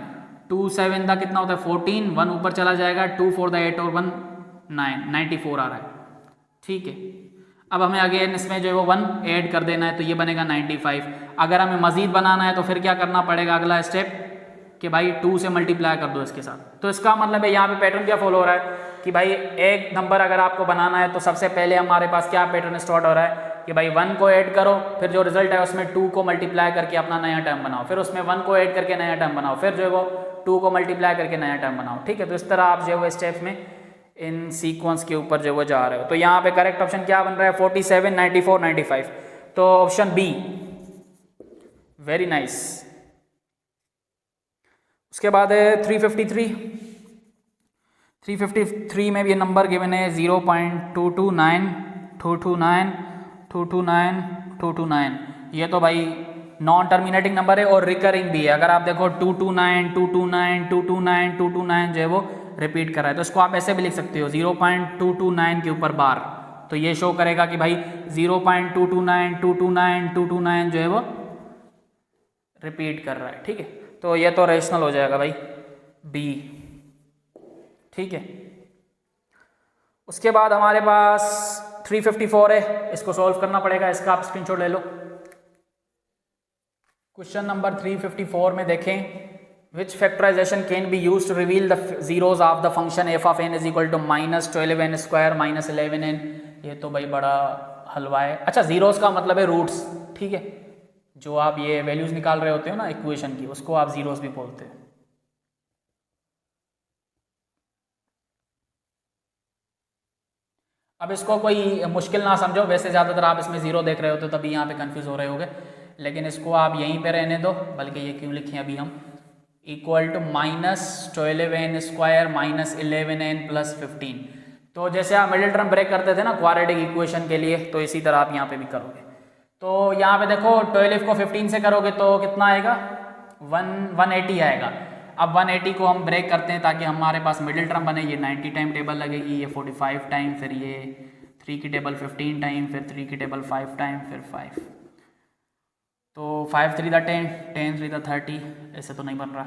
2 7 का कितना होता है 14, 1 ऊपर चला जाएगा, 2 4 द 8 और 1 9 94 आ रहा है, ठीक है। अब हमें अगेन इसमें जो है वो 1 ऐड कर देना है तो ये बनेगा 95। अगर हमें मजीद बनाना है तो फिर क्या करना पड़ेगा अगला स्टेप कि भाई 2 से मल्टीप्लाई कर दो इसके साथ। तो इसका मतलब है यहाँ पे पैटर्न क्या फॉलो हो रहा है कि भाई एक नंबर अगर आपको बनाना है तो सबसे पहले हमारे पास क्या पैटर्न स्टार्ट हो रहा है कि भाई 1 को ऐड करो, फिर जो रिजल्ट है उसमें 2 को मल्टीप्लाई करके अपना नया टर्म बनाओ, फिर उसमें 1 को ऐड करके नया टर्म बनाओ, फिर जो है वो 2 को मल्टीप्लाई करके नया टर्म बनाओ, ठीक है। तो इस तरह आप जो है वो स्टेप्स में इन सीक्वेंस के ऊपर जो वो जा रहे हो। तो यहाँ पे करेक्ट ऑप्शन क्या बन रहा है 47 94 95, तो ऑप्शन बी, वेरी नाइस। उसके बाद है 353 में भी ये नंबर गिवन है 0.229 229 229 229। ये तो भाई नॉन टर्मिनेटिंग नंबर है और रिकरिंग भी है। अगर आप देखो 229 229 229 229 जो है वो रिपीट कर रहा है, तो इसको आप ऐसे भी लिख सकते हो 0.229 के ऊपर बार, तो ये शो करेगा कि भाई 0.229 229 229 जो है वो रिपीट कर रहा है, ठीक है। तो ये तो रेशनल हो जाएगा भाई बी, ठीक है। उसके बाद हमारे पास 354 है, इसको सॉल्व करना पड़ेगा, इसका आप स्क्रीनशॉट ले लो। क्वेश्चन नंबर 354 में देखें which factorization can be used to reveal the zeros of the function f of n is equal to -12n square -11n। ये तो भाई बड़ा हलवा है। अच्छा, जीरोस का मतलब है रूट्स, ठीक है। जो आप ये वैल्यूज निकाल रहे होते हो ना इक्वेशन की, उसको आप जीरोस भी बोलते हो। अब इसको कोई मुश्किल ना समझो, वैसे ज़्यादातर आप इसमें जीरो देख रहे होते हो तभी यहाँ पे कंफ्यूज हो रहे होगे, लेकिन इसको आप यहीं पे रहने दो। बल्कि ये क्यों लिखे अभी हम, equal to -12n square -11n + 15। तो जैसे आप मिडिल टर्म ब्रेक करते थे ना क्वाड्रेटिक इक्वेशन के लिए, तो इसी तरह आप यहाँ पे भी करोगे। तो यहाँ पे देखो 12 को 15 से करोगे तो कितना आएगा 180 आएगा। अब 180 को हम ब्रेक करते हैं ताकि हमारे पास मिडिल टर्म बने। ये 90 टाइम टेबल लगेगी, ये 45 टाइम, फिर ये 3 की टेबल 15 टाइम, फिर 3 की टेबल 5 टाइम, फिर 5। तो 5 3 दा 10, 10 3 दा 30, ऐसे तो नहीं बन रहा।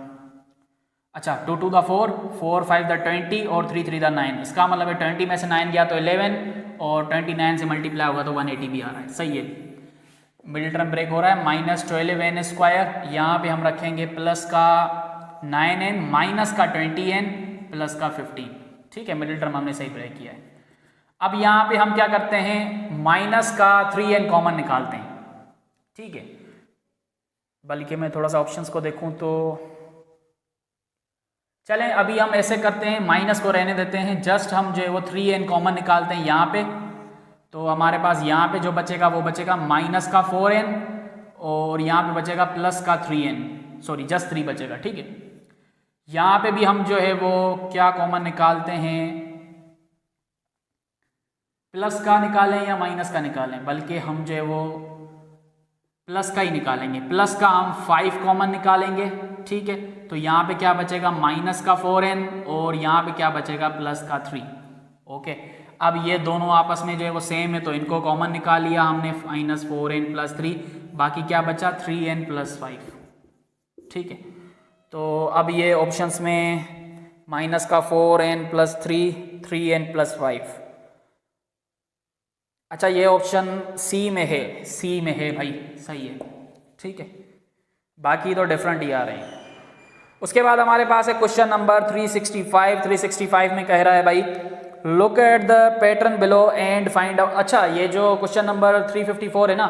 अच्छा, 2 2 दा 4, 4 5 दा 20 और 3 3 दा 9। इसका मतलब है 20 में से 9 गया तो 11 और 29 से मल्टीप्लाई होगा तो 180 भी आ रहा है, सही है। मिडिल टर्म ब्रेक हो रहा है -12n स्क्वायर, यहाँ पे हम रखेंगे प्लस का 9n माइनस का 20n प्लस का 15, ठीक है। मिडिल टर्म हमने सही ब्रेक किया है। अब यहाँ पे हम क्या करते हैं माइनस का 3n कॉमन निकालते हैं, ठीक है। बल्कि मैं थोड़ा सा ऑप्शंस को देखूं तो चलें अभी हम ऐसे करते हैं, माइनस को रहने देते हैं, जस्ट हम जो है वो 3n कॉमन निकालते हैं यहाँ पे। तो हमारे पास यहाँ पे जो बचेगा वो बचेगा माइनस का 4n और यहाँ पे बचेगा प्लस का 3n, सॉरी जस्ट 3 बचेगा, ठीक है। यहाँ पे भी हम जो है वो क्या कॉमन निकालते हैं, प्लस का निकालें या माइनस का निकालें, बल्कि हम जो है वो प्लस का ही निकालेंगे। प्लस का हम 5 कॉमन निकालेंगे, ठीक है। तो यहाँ पे क्या बचेगा माइनस का 4n और यहाँ पे क्या बचेगा प्लस का 3, ओके। अब ये दोनों आपस में जो है वो सेम है तो इनको कॉमन निकाल लिया हमने, माइनस 4n प्लस 3, बाकी क्या बचा 3n प्लस 5, ठीक है। तो अब ये ऑप्शंस में माइनस का 4n प्लस 3, 3n प्लस 5, अच्छा ये ऑप्शन सी में है, सी में है भाई, सही है, ठीक है। बाकी तो डिफरेंट ही आ रहे हैं। उसके बाद हमारे पास है क्वेश्चन नंबर 365। 365 में कह रहा है भाई look at the pattern below and find out. अच्छा ये जो क्वेश्चन नंबर 354 है ना,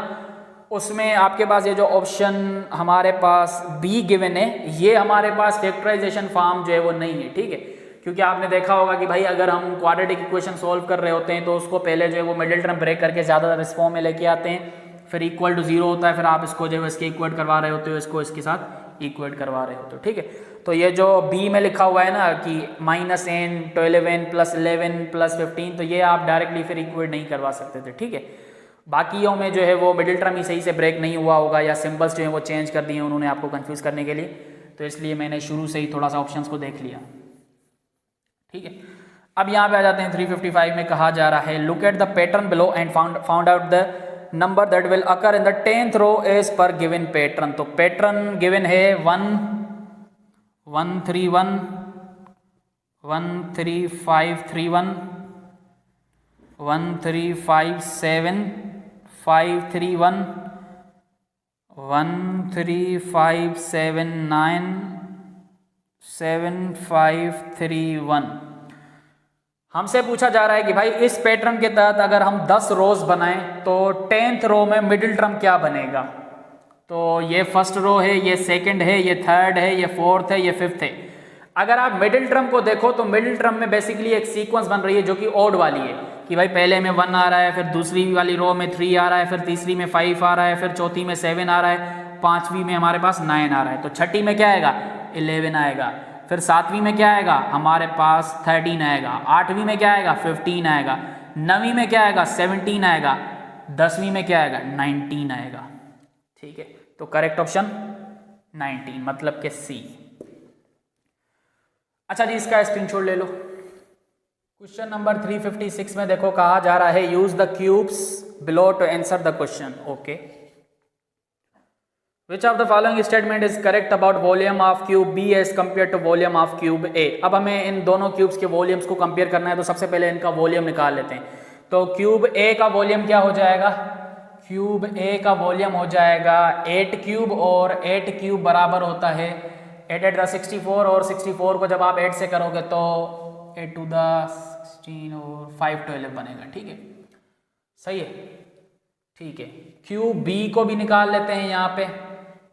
उसमें आपके पास ये जो ऑप्शन हमारे पास बी गिवन है, ये हमारे पास फैक्टराइजेशन फॉर्म जो है वो नहीं है, ठीक है। क्योंकि आपने देखा होगा कि भाई अगर हम क्वाड्रेटिक इक्वेशन सॉल्व कर रहे होते हैं तो उसको पहले जो है वो मिडिल टर्म ब्रेक करके ज़्यादातर इस फॉर्म में लेके आते हैं, फिर इक्वल टू 0 होता है, फिर आप इसको जो है इसके इक्वेट करवा रहे होते हो, इसको इसके साथ इक्वेट करवा रहे होते हो, ठीक है। तो ये जो बी में लिखा हुआ है ना कि -n 12n प्लस 11 प्लस 15, तो ये आप डायरेक्टली फिर इक्वेट नहीं करवा सकते थे, ठीक है। बाकियों में जो है वो मिडिल टर्म ही सही से ब्रेक नहीं हुआ होगा या सिंबल्स जो है वो चेंज कर दिए उन्होंने आपको कंफ्यूज करने के लिए, तो इसलिए मैंने शुरू से ही थोड़ा सा ऑप्शंस को देख लिया, ठीक है। अब यहाँ पे आ जाते हैं 355 में कहा जा रहा है look at the pattern below and found out the number that will occur in the 10th row as per given pattern. तो पैटर्न गिवन है 1 1 3 1 1 3 5 3 1 1 3 5 7 5 3 1 1 3 5 7 9 7 5 3 1। हमसे पूछा जा रहा है कि भाई इस पैटर्न के तहत अगर हम 10 रोज बनाएं तो 10th रो में मिडिल टर्म क्या बनेगा। तो ये फर्स्ट रो है, ये सेकंड है, ये थर्ड है, ये फोर्थ है, ये फिफ्थ है। अगर आप मिडिल टर्म को देखो तो मिडिल टर्म में बेसिकली एक सीक्वेंस बन रही है जो कि ऑड वाली है, कि भाई पहले में 1 आ रहा है, फिर दूसरी वाली रो में 3 आ रहा है, फिर तीसरी में 5 आ रहा है, फिर चौथी में 7 आ रहा है, पांचवी में हमारे पास 9 आ रहा है, तो छठी में क्या आएगा 11 आएगा, फिर सातवीं में क्या आएगा हमारे पास 13 आएगा, आठवीं में क्या आएगा 15 आएगा, नवीं में क्या आएगा 17 आएगा, 10वीं में क्या आएगा 19 आएगा, ठीक है। तो करेक्ट ऑप्शन 19 मतलब के सी। अच्छा जी इसका स्क्रीनशॉट ले लो। क्वेश्चन नंबर 356 में देखो कहा जा रहा है use the cubes below to answer the question, okay. Which of the following statement is correct about volume of cube B as compared to volume of cube A। अब हमें इन दोनों क्यूब्स के वॉल्यूम्स को कंपेयर करना है, तो सबसे पहले इनका वॉल्यूम निकाल लेते हैं। तो क्यूब A का वॉल्यूम क्या हो जाएगा, क्यूब A का वॉल्यूम हो जाएगा 8 क्यूब, और 8 क्यूब बराबर होता है 8 8 64, और 64 को जब आप 8 से करोगे तो 8 टू द 16 और 5 to 11 बनेगा, ठीक है, सही है, ठीक है। क्यूब B को भी निकाल लेते हैं यहाँ पे।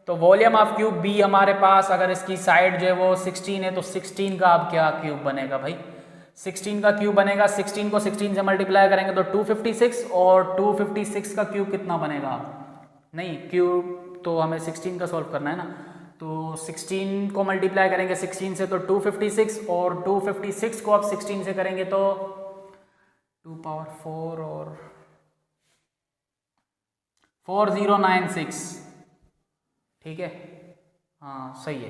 तो वॉल्यूम ऑफ क्यूब B हमारे पास अगर इसकी साइड जो है वो 16 है तो 16 का अब क्या क्यूब बनेगा भाई, 16 का क्यूब बनेगा, 16 को 16 से मल्टीप्लाई करेंगे तो 256, और 256 का क्यूब कितना बनेगा, नहीं क्यूब तो हमें 16 का सॉल्व करना है ना, तो 16 को मल्टीप्लाई करेंगे 16 से तो 256, और 256 को अब 16 से करेंगे तो 2 पावर 4 और 4096, ठीक है, हाँ सही है।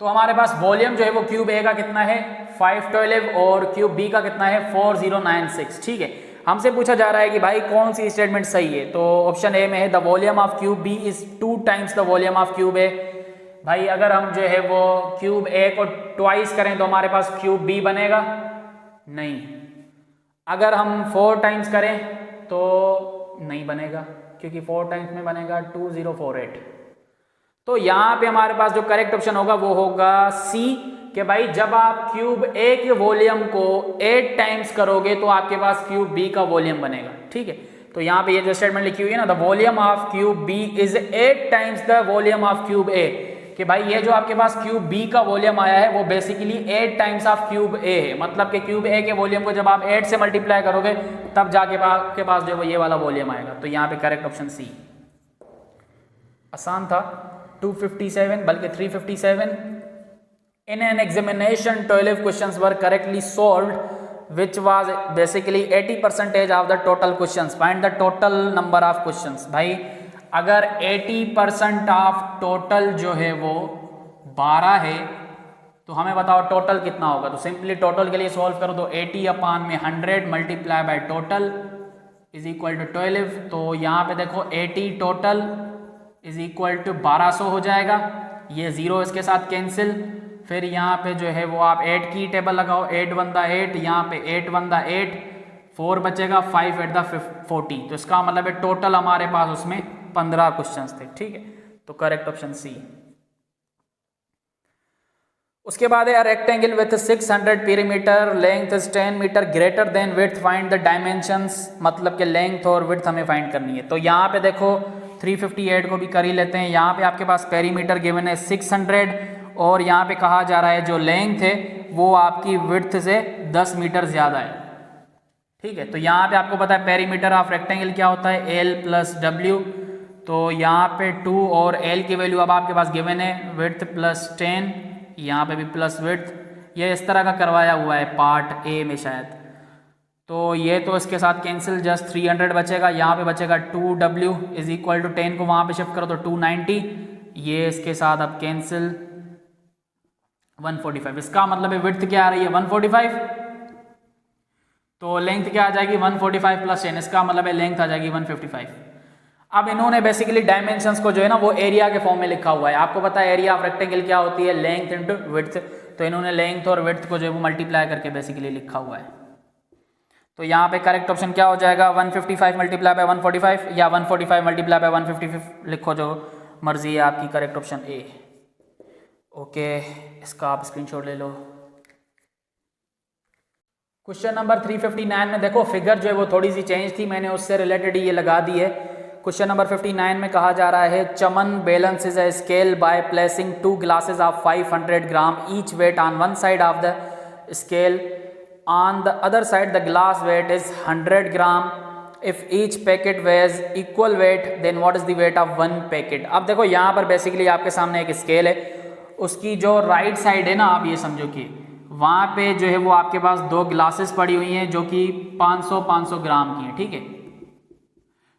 तो हमारे पास वॉल्यूम जो है वो क्यूब A का कितना है 512, और क्यूब B का कितना है 4096, ठीक है। हमसे पूछा जा रहा है कि भाई कौन सी स्टेटमेंट सही है, तो ऑप्शन ए में है the volume of cube B is 2 times the volume of cube A। भाई अगर हम जो है वो क्यूब A को ट्वाइस करें तो हमारे पास क्यूब B बनेगा, नहीं। अगर हम 4 टाइम्स करें तो नहीं बनेगा, क्योंकि 4 टाइम्स में बनेगा 2048। तो यहाँ पे हमारे पास जो करेक्ट ऑप्शन होगा वो होगा सी, कि भाई जब आप क्यूब A के वॉल्यूम को 8 टाइम्स करोगे तो आपके पास क्यूब B का वॉल्यूम बनेगा, ठीक है। तो यहाँ पे ये जो स्टेटमेंट लिखी हुई है ना, the volume of cube B is 8 times the volume of cube A, कि भाई ये जो आपके पास क्यूब बी का वॉल्यूम आया है वो बेसिकली 8 टाइम्स ऑफ क्यूब ए है, मतलब कि क्यूब ए के वॉल्यूम को जब आप 8 से मल्टीप्लाई करोगे तब जाके आपके पास जो ये वाला वॉल्यूम आएगा। तो यहाँ पे करेक्ट ऑप्शन सी। आसान था। 257 बल्कि 357। In an examination 12 questions were correctly solved which was basically 80% of the total questions, find the total number of questions. भाई अगर 80% ऑफ टोटल जो है वो 12 है तो हमें बताओ टोटल कितना होगा। तो सिंपली टोटल के लिए सॉल्व करो तो 80/100 multiply by total is equal to 12। तो यहाँ पे देखो 80 टोटल इज इक्वल टू 1200 हो जाएगा, ये 0 इसके साथ कैंसिल। फिर यहाँ पे जो है वो आप 8 की टेबल लगाओ, 8 1 दा 8, यहाँ पे 8 1 दा 8, 4 बचेगा, 5 8 दा 40। तो इसका मतलब है टोटल हमारे पास उसमें 15 क्वेश्चंस थे, ठीक है। तो करेक्ट ऑप्शन सी। उसके बाद है rectangle with 600 perimeter, length is 10 metre greater than width, find the dimensions, मतलब कि लेंथ और विड्थ हमें फाइंड करनी है। तो यहाँ पे देखो 358 को भी कर ही लेते हैं। यहाँ पे आपके पास पेरीमीटर गिवन है 600 और यहाँ पे कहा जा रहा है जो लेंथ है वो आपकी विड्थ से 10 मीटर ज़्यादा है, ठीक है। तो यहाँ पे आपको पता है पेरीमीटर ऑफ रेक्टेंगल क्या होता है, L + W। तो यहाँ पे 2 और L की वैल्यू अब आपके पास गिवन है, विड्थ +10, यहाँ पे भी प्लस विड्थ। ये इस तरह का करवाया हुआ है पार्ट ए में शायद। तो ये तो इसके साथ कैंसिल, जस्ट 300 बचेगा, यहाँ पे बचेगा 2W इज इक्वल टू 10 को वहाँ पे शिफ्ट करो तो 290, ये इसके साथ अब कैंसिल, 145। इसका मतलब है विड्थ क्या आ रही है 145, तो लेंथ क्या आ जाएगी 145 + 10, इसका मतलब है लेंथ आ जाएगी 155। अब इन्होंने बेसिकली डायमेंशंस को जो है ना वो एरिया के फॉर्म में लिखा हुआ है। आपको पता है एरिया ऑफ रेक्टेंगल क्या होती है, लेंथ इंटू विड्थ। तो इन्होंने लेंथ और विड्थ को जो है वो मल्टीप्लाई करके बेसिकली लिखा हुआ है। तो यहाँ पे करेक्ट ऑप्शन क्या हो जाएगा, 155 मल्टीप्लाई बाय 145 या 145 मल्टीप्लाई बाय 155 लिखो, जो मर्जी है आपकी। Correct option A. ओके, इसका आप स्क्रीनशॉट ले लो। क्वेश्चन नंबर 359 में देखो फिगर जो है वो थोड़ी सी चेंज थी, मैंने उससे रिलेटेड ये लगा दी है। क्वेश्चन नंबर 59 में कहा जा रहा है Chaman balances a scale by placing 2 glasses of 500 gram each weight on one side of the scale, on the other side the glass weight is 100 gram. If each packet weighs equal weight then what is the weight of one packet। अब देखो यहाँ पर बेसिकली आपके सामने एक स्केल है, उसकी जो राइट साइड है ना, आप ये समझो कि वहाँ पे जो है वो आपके पास 2 ग्लासेस पड़ी हुई हैं जो कि 500 ग्राम की हैं, ठीक है।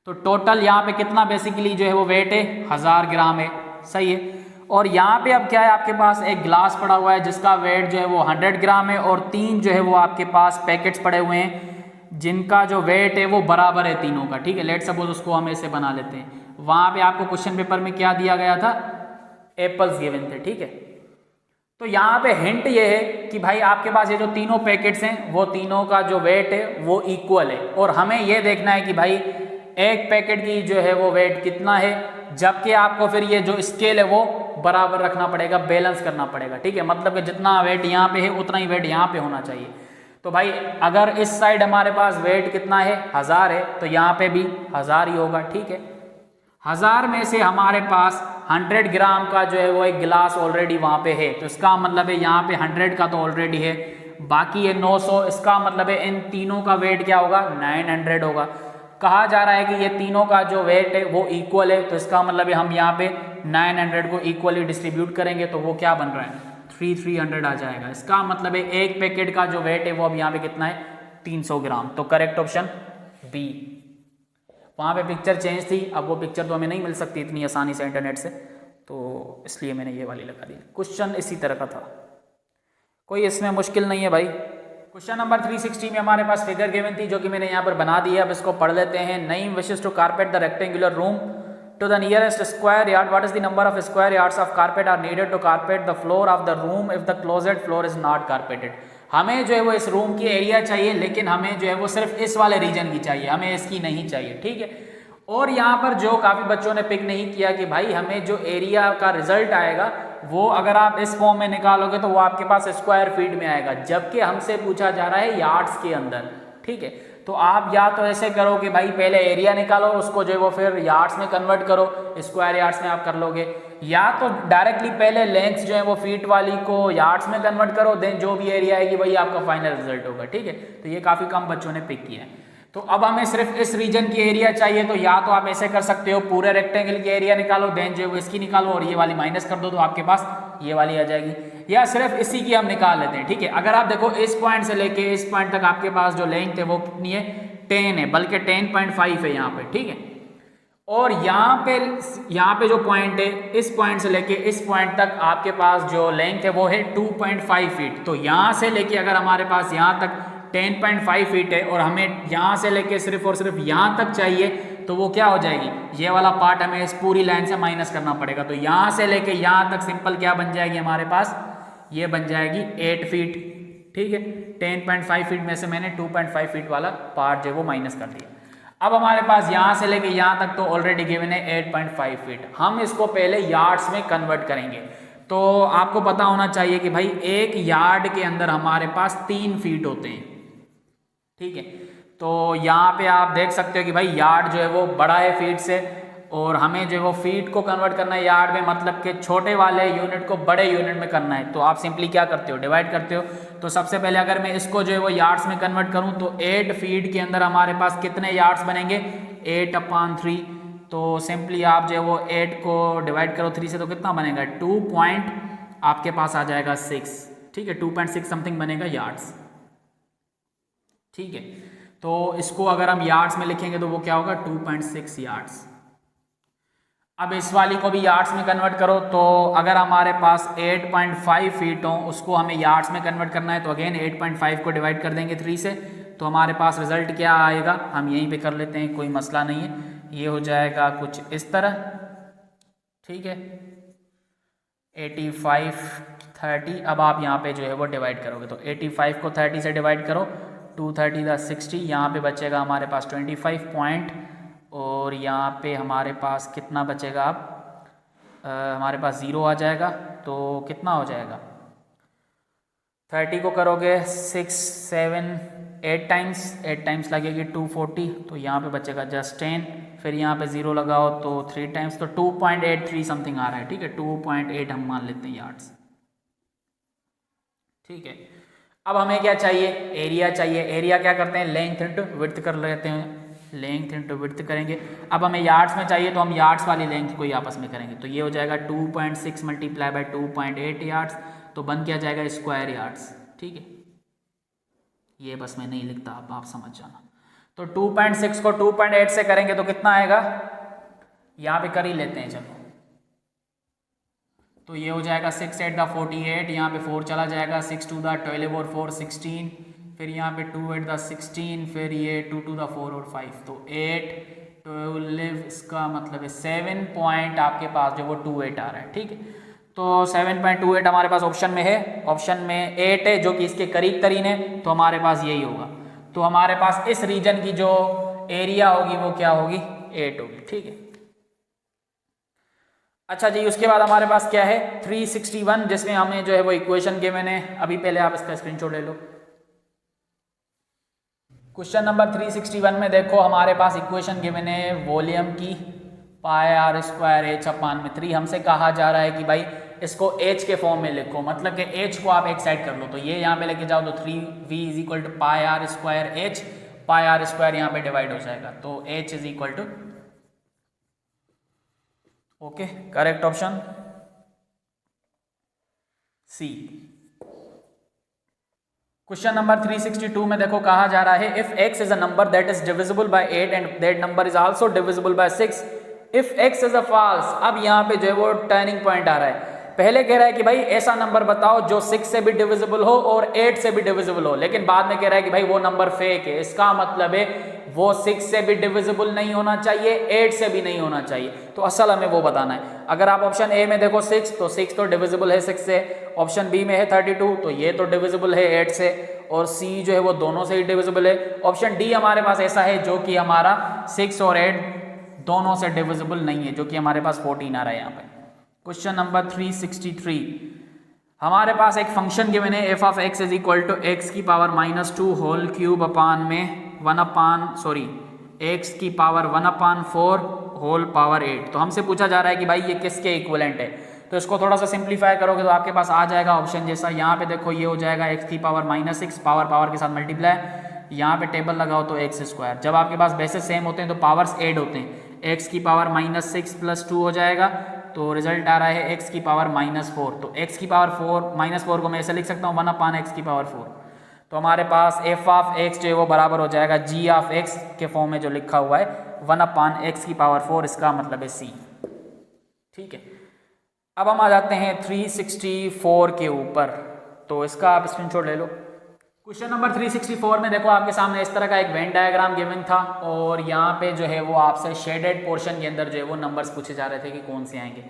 तो टोटल यहाँ पे कितना बेसिकली जो है वो वेट है 1000 ग्राम है, सही है। और यहाँ पे अब क्या है, आपके पास एक ग्लास पड़ा हुआ है जिसका वेट जो है वो 100 ग्राम है और 3 जो है वो आपके पास पैकेट्स पड़े हुए हैं जिनका जो वेट है वो बराबर है तीनों का, ठीक है। लेट सपोज उसको हम ऐसे बना लेते हैं। वहाँ पे आपको क्वेश्चन पेपर में क्या दिया गया था, एप्पल्स गिवन थे, ठीक है। तो यहाँ पे हिंट ये है कि भाई आपके पास ये जो तीनों पैकेट्स हैं वो तीनों का जो वेट है वो इक्वल है और हमें ये देखना है कि भाई एक पैकेट की जो है वो वेट कितना है, जबकि आपको फिर ये जो स्केल है वो बराबर रखना पड़ेगा, बैलेंस करना पड़ेगा, ठीक है। मतलब कि जितना वेट यहाँ पे है उतना ही वेट यहाँ पे होना चाहिए। तो भाई अगर इस साइड हमारे पास वेट कितना है 1000 है तो यहाँ पे भी 1000 ही होगा, ठीक है। 1000 में से हमारे पास 100 ग्राम का जो है वो एक गिलास ऑलरेडी वहाँ पे है, तो इसका मतलब है यहाँ पे 100 का तो ऑलरेडी है, बाकी है 900। इसका मतलब है इन तीनों का वेट क्या होगा 900 होगा। कहा जा रहा है कि ये तीनों का जो वेट है वो इक्वल है, तो इसका मतलब है हम यहाँ पे 900 को इक्वली डिस्ट्रीब्यूट करेंगे तो वो क्या बन रहा है 300 आ जाएगा। इसका मतलब है एक पैकेट का जो वेट है वो अब यहाँ पे कितना है 300 ग्राम। तो करेक्ट ऑप्शन बी। वहाँ पे पिक्चर चेंज थी, अब वो पिक्चर तो हमें नहीं मिल सकती इतनी आसानी से इंटरनेट से, तो इसलिए मैंने ये वाली लगा दी। क्वेश्चन इसी तरह का था, कोई इसमें मुश्किल नहीं है भाई। क्वेश्चन नंबर 360 में हमारे पास फिगर गिवन थी जो कि मैंने यहाँ पर बना दी है। अब इसको पढ़ लेते हैं। Naeem wishes to carpet the rectangular room to the nearest square yard. What is the number of square yards of carpet are needed to carpet the floor of the room if the closet floor is not carpeted। हमें जो है वो इस रूम की एरिया चाहिए, लेकिन हमें जो है वो सिर्फ इस वाले रीजन की चाहिए, हमें इसकी नहीं चाहिए, ठीक है। और यहाँ पर जो काफ़ी बच्चों ने पिक नहीं किया कि भाई हमें जो एरिया का रिजल्ट आएगा वो अगर आप इस फॉर्म में निकालोगे तो वो आपके पास स्क्वायर फीट में आएगा, जबकि हमसे पूछा जा रहा है यार्ड्स के अंदर, ठीक है। तो आप या तो ऐसे करो कि भाई पहले एरिया निकालो, उसको जो है वो फिर यार्ड्स में कन्वर्ट करो, स्क्वायर यार्ड्स में आप कर लोगे, या तो डायरेक्टली पहले लेंथ जो है वो फीट वाली को यार्ड्स में कन्वर्ट करो, देन जो भी एरिया आएगी वही आपका फाइनल रिजल्ट होगा। ठीक है, तो ये काफ़ी कम बच्चों ने पिक किया है। तो अब हमें सिर्फ इस रीजन की एरिया चाहिए, तो या तो आप ऐसे कर सकते हो, पूरे रेक्टेंगल की एरिया निकालो, देन जो है वो इसकी निकालो और ये वाली माइनस कर दो तो आपके पास ये वाली आ जाएगी, या सिर्फ इसी की हम निकाल लेते हैं। ठीक है, अगर आप देखो इस पॉइंट से लेके इस पॉइंट तक आपके पास जो लेंथ है वो कितनी है, 10 है, बल्कि 10.5 है यहाँ पे। ठीक है, और यहाँ पे जो पॉइंट है, इस पॉइंट से लेके इस पॉइंट तक आपके पास जो लेंथ है वो है 2.5 फीट। तो यहाँ से लेके अगर हमारे पास यहाँ तक 10.5 फीट है और हमें यहाँ से लेके सिर्फ और सिर्फ यहाँ तक चाहिए, तो वो क्या हो जाएगी, ये वाला पार्ट हमें इस पूरी लाइन से माइनस करना पड़ेगा। तो यहाँ से लेके यहाँ तक सिंपल क्या बन जाएगी हमारे पास, ये बन जाएगी 8 फीट। ठीक है, 10.5 फीट में से मैंने 2.5 फीट वाला पार्ट जो वो माइनस कर दिया। अब हमारे पास यहाँ से लेके यहाँ तक तो ऑलरेडी गिवन है 8.5 फीट। हम इसको पहले यार्ड्स में कन्वर्ट करेंगे। तो आपको पता होना चाहिए कि भाई एक यार्ड के अंदर हमारे पास 3 फीट होते हैं। ठीक है, तो यहाँ पे आप देख सकते हो कि भाई यार्ड जो है वो बड़ा है फीट से, और हमें जो है वो फीट को कन्वर्ट करना है यार्ड में, मतलब कि छोटे वाले यूनिट को बड़े यूनिट में करना है। तो आप सिंपली क्या करते हो, डिवाइड करते हो। तो सबसे पहले अगर मैं इसको जो है वो यार्ड्स में कन्वर्ट करूं तो 8 फीट के अंदर हमारे पास कितने यार्ड्स बनेंगे, 8/3। तो सिंपली आप जो है वो 8 को डिवाइड करो 3 से तो कितना बनेगा, 2 पॉइंट आपके पास आ जाएगा 6। ठीक है, 2.6 समथिंग बनेगा यार्ड्स। ठीक है, तो इसको अगर हम यार्ड्स में लिखेंगे तो वो क्या होगा, 2.6 यार्ड्स। अब इस वाली को भी यार्ड्स में कन्वर्ट करो, तो अगर हमारे पास 8.5 फीट हो, उसको हमें यार्ड्स में कन्वर्ट करना है, तो अगेन 8.5 को डिवाइड कर देंगे 3 से, तो हमारे पास रिजल्ट क्या आएगा, हम यहीं पे कर लेते हैं, कोई मसला नहीं है। ये हो जाएगा कुछ इस तरह। ठीक है, 85 30। अब आप यहाँ पे जो है वो डिवाइड करोगे, तो 85 को 30 से डिवाइड करो, 230 × 60, यहाँ पे बचेगा हमारे पास 25 पॉइंट, और यहाँ पे हमारे पास कितना बचेगा, अब हमारे पास 0 आ जाएगा। तो कितना हो जाएगा, 30 को करोगे 6 7 8 टाइम्स लगेगी 240, तो यहाँ पे बचेगा जस्ट 10, फिर यहाँ पे 0 लगाओ तो 3 टाइम्स, तो 2.83 समथिंग आ रहा है। ठीक है, 2.8 हम मान लेते हैं यार्ड्स। ठीक है, अब हमें क्या चाहिए, एरिया चाहिए। एरिया क्या करते हैं, लेंथ इंटू विड्थ कर लेते हैं, लेंथ इंटू विड्थ करेंगे। अब हमें यार्ड्स में चाहिए तो हम यार्ड्स वाली लेंथ को ही आपस में करेंगे, तो ये हो जाएगा 2.6 मल्टीप्लाई बाय 2.8 यार्ड्स, तो बन क्या जाएगा, स्क्वायर यार्ड्स। ठीक है, ये बस मैं नहीं लिखता, आप समझ जाना। तो 2.6 को 2.8 से करेंगे तो कितना आएगा, यहाँ पे कर ही लेते हैं चलो, तो ये हो जाएगा 6 8 × 48, यहाँ पे 4 चला जाएगा, 6 2 × 12 और 4 16, फिर यहाँ पे 2 8 × 16, फिर ये 2 2 × 4 और 5, तो 8 12, इसका मतलब है 7 पॉइंट आपके पास जो वो 28 आ रहा है। ठीक है, तो 7.28 हमारे पास ऑप्शन में है, ऑप्शन में 8 है जो कि इसके करीब तरीन है, तो हमारे पास यही होगा। तो हमारे पास इस रीजन की जो एरिया होगी वो क्या होगी, 8 होगी। ठीक है, अच्छा जी, उसके बाद हमारे पास क्या है 361, जिसमें हमें जो है वो इक्वेशन के मैंने अभी पहले आप इसका स्क्रीनशॉट ले लो। क्वेश्चन नंबर 361 में देखो हमारे पास इक्वेशन गिवन है वॉल्यूम की πr² h/3। हमसे कहा जा रहा है कि भाई इसको h के फॉर्म में लिखो, मतलब कि h को आप एक साइड कर लो, तो ये यहाँ पे लेके जाओ तो 3v = πr² h, πr² यहाँ पे डिवाइड हो जाएगा, तो h = okay, correct option C. Question number 362 में देखो कहा जा रहा है if x is a number that is divisible by 8 and that number is also divisible by 6 if x is a false. अब यहाँ पे जो है वो टर्निंग पॉइंट आ रहा है। पहले कह रहा है कि भाई ऐसा नंबर बताओ जो 6 से भी डिविजिबल हो और 8 से भी डिविजिबल हो, लेकिन बाद में कह रहा है कि भाई वो नंबर फेक है। इसका मतलब है वो 6 से भी डिविजिबल नहीं होना चाहिए, 8 से भी नहीं होना चाहिए। तो असल हमें वो बताना है। अगर आप ऑप्शन ए में देखो 6, तो 6 तो डिविजिबल है 6 से। ऑप्शन बी में है 32, तो ये तो डिविजिबल है 8 से। और सी जो है वो दोनों से ही डिविजिबल है। ऑप्शन डी हमारे पास ऐसा है जो कि हमारा 6 और 8 दोनों से डिविजिबल नहीं है, जो कि हमारे पास 14 आ रहा है यहाँ पे। क्वेश्चन नंबर 363, हमारे पास एक फंक्शन गिवन है f(x) = x⁻² होल क्यूब अपान में एक्स की पावर 1/4 होल पावर 8। तो हमसे पूछा जा रहा है कि भाई ये किसके इक्विवेलेंट है। तो इसको थोड़ा सा सिंप्लीफाई करोगे तो आपके पास आ जाएगा ऑप्शन जैसा, यहाँ पे देखो ये हो जाएगा एक्स की पावर -6 पावर के साथ मल्टीप्लाई, यहाँ पे टेबल लगाओ तो x²। जब आपके पास बेसेस सेम होते हैं तो पावर्स ऐड होते हैं, एक्स की पावर -6 + 2 हो जाएगा, तो रिजल्ट आ रहा है x की पावर -4। तो x की पावर -4 को मैं ऐसे लिख सकता हूँ 1/x की पावर 4। तो हमारे पास f(x) जो है वो बराबर हो जाएगा g(x) के फॉर्म में जो लिखा हुआ है 1/x की पावर 4, इसका मतलब है c। ठीक है, अब हम आ जाते हैं 364 के ऊपर, तो इसका आप स्क्रीनशॉट ले लो। क्वेश्चन नंबर 364 में देखो आपके सामने इस तरह का एक वेन डायग्राम गिवन था और यहाँ पे जो है वो आपसे शेडेड पोर्शन के अंदर जो है वो नंबर्स पूछे जा रहे थे कि कौन से आएंगे।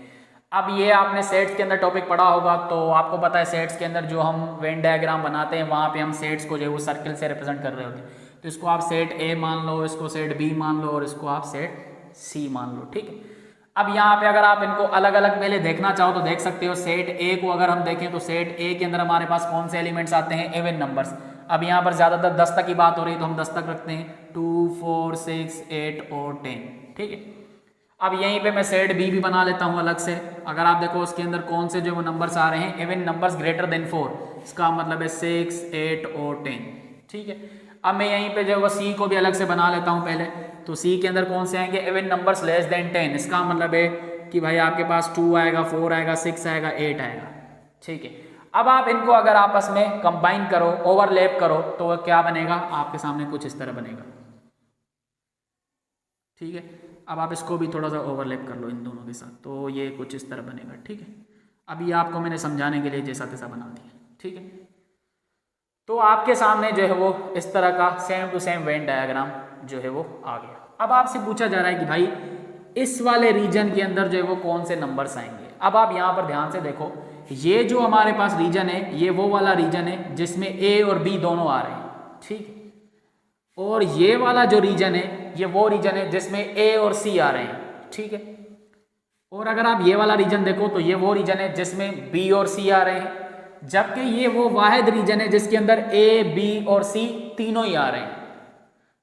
अब ये आपने सेट्स के अंदर टॉपिक पढ़ा होगा, तो आपको पता है सेट्स के अंदर जो हम वेन डायग्राम बनाते हैं वहाँ पे हम सेट्स को जो है वो सर्कल से रिप्रेजेंट कर रहे होते हैं। तो इसको आप सेट ए मान लो, इसको सेट बी मान लो और इसको आप सेट सी मान लो। ठीक है, अब यहाँ पे अगर आप इनको अलग अलग पहले देखना चाहो तो देख सकते हो। सेट ए को अगर हम देखें तो सेट ए के अंदर हमारे पास कौन से एलिमेंट्स आते हैं, इवन नंबर्स। अब यहाँ पर ज़्यादातर 10 तक की बात हो रही है तो हम 10 तक रखते हैं, 2, 4, 6, 8 और 10। ठीक है, अब यहीं पे मैं सेट बी भी बना लेता हूँ अलग से। अगर आप देखो उसके अंदर कौन से जो वो नंबर्स आ रहे हैं, इवन नंबर्स ग्रेटर देन 4, इसका मतलब है 6, 8 और 10। ठीक है, अब मैं यहीं पे जो है वो सी को भी अलग से बना लेता हूँ पहले। तो सी के अंदर कौन से आएंगे, इवन नंबर्स लेस देन 10, इसका मतलब है कि भाई आपके पास 2 आएगा, 4 आएगा, 6 आएगा, 8 आएगा। ठीक है, अब आप इनको अगर आपस में कंबाइन करो, ओवरलैप करो, तो वह क्या बनेगा, आपके सामने कुछ इस तरह बनेगा। ठीक है, अब आप इसको भी थोड़ा सा ओवरलैप कर लो इन दोनों के साथ, तो ये कुछ इस तरह बनेगा। ठीक है, अभी आपको मैंने समझाने के लिए जैसा तैसा बना दिया। ठीक है, तो आपके सामने जो है वो इस तरह का same to same Venn diagram जो है वो आ गया। अब आपसे पूछा जा रहा है कि भाई इस वाले रीजन के अंदर जो है वो कौन से नंबर्स आएंगे। अब आप यहाँ पर ध्यान से देखो, ये जो हमारे पास रीजन है ये वो वाला रीजन है जिसमें ए और बी दोनों आ रहे हैं। ठीक है, और ये वाला जो रीजन है ये वो रीजन है जिसमें ए और सी आ रहे हैं। ठीक है, और अगर आप ये वाला रीजन देखो तो ये वो रीजन है जिसमें बी और सी आ रहे हैं, जबकि ये वो वाहिद रीजन है जिसके अंदर ए, बी और सी तीनों ही आ रहे हैं।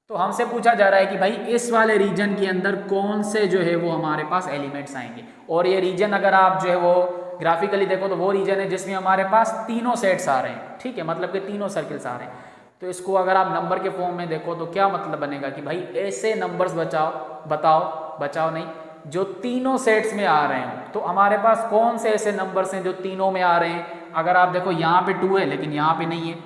तो हमसे पूछा जा रहा है कि भाई इस वाले रीजन के अंदर कौन से जो है वो हमारे पास एलिमेंट्स आएंगे। और ये रीजन अगर आप जो है वो ग्राफिकली देखो तो वो रीजन है जिसमें हमारे पास तीनों सेट्स आ रहे हैं। ठीक है, मतलब कि तीनों सर्किल्स आ रहे हैं। तो इसको अगर आप नंबर के फॉर्म में देखो तो क्या मतलब बनेगा कि भाई ऐसे नंबर्स बचाओ नहीं जो तीनों सेट्स में आ रहे हैं। तो हमारे पास कौन से ऐसे नंबर्स हैं जो तीनों में आ रहे हैं। अगर आप देखो यहाँ पे 2 है लेकिन यहाँ पे नहीं है,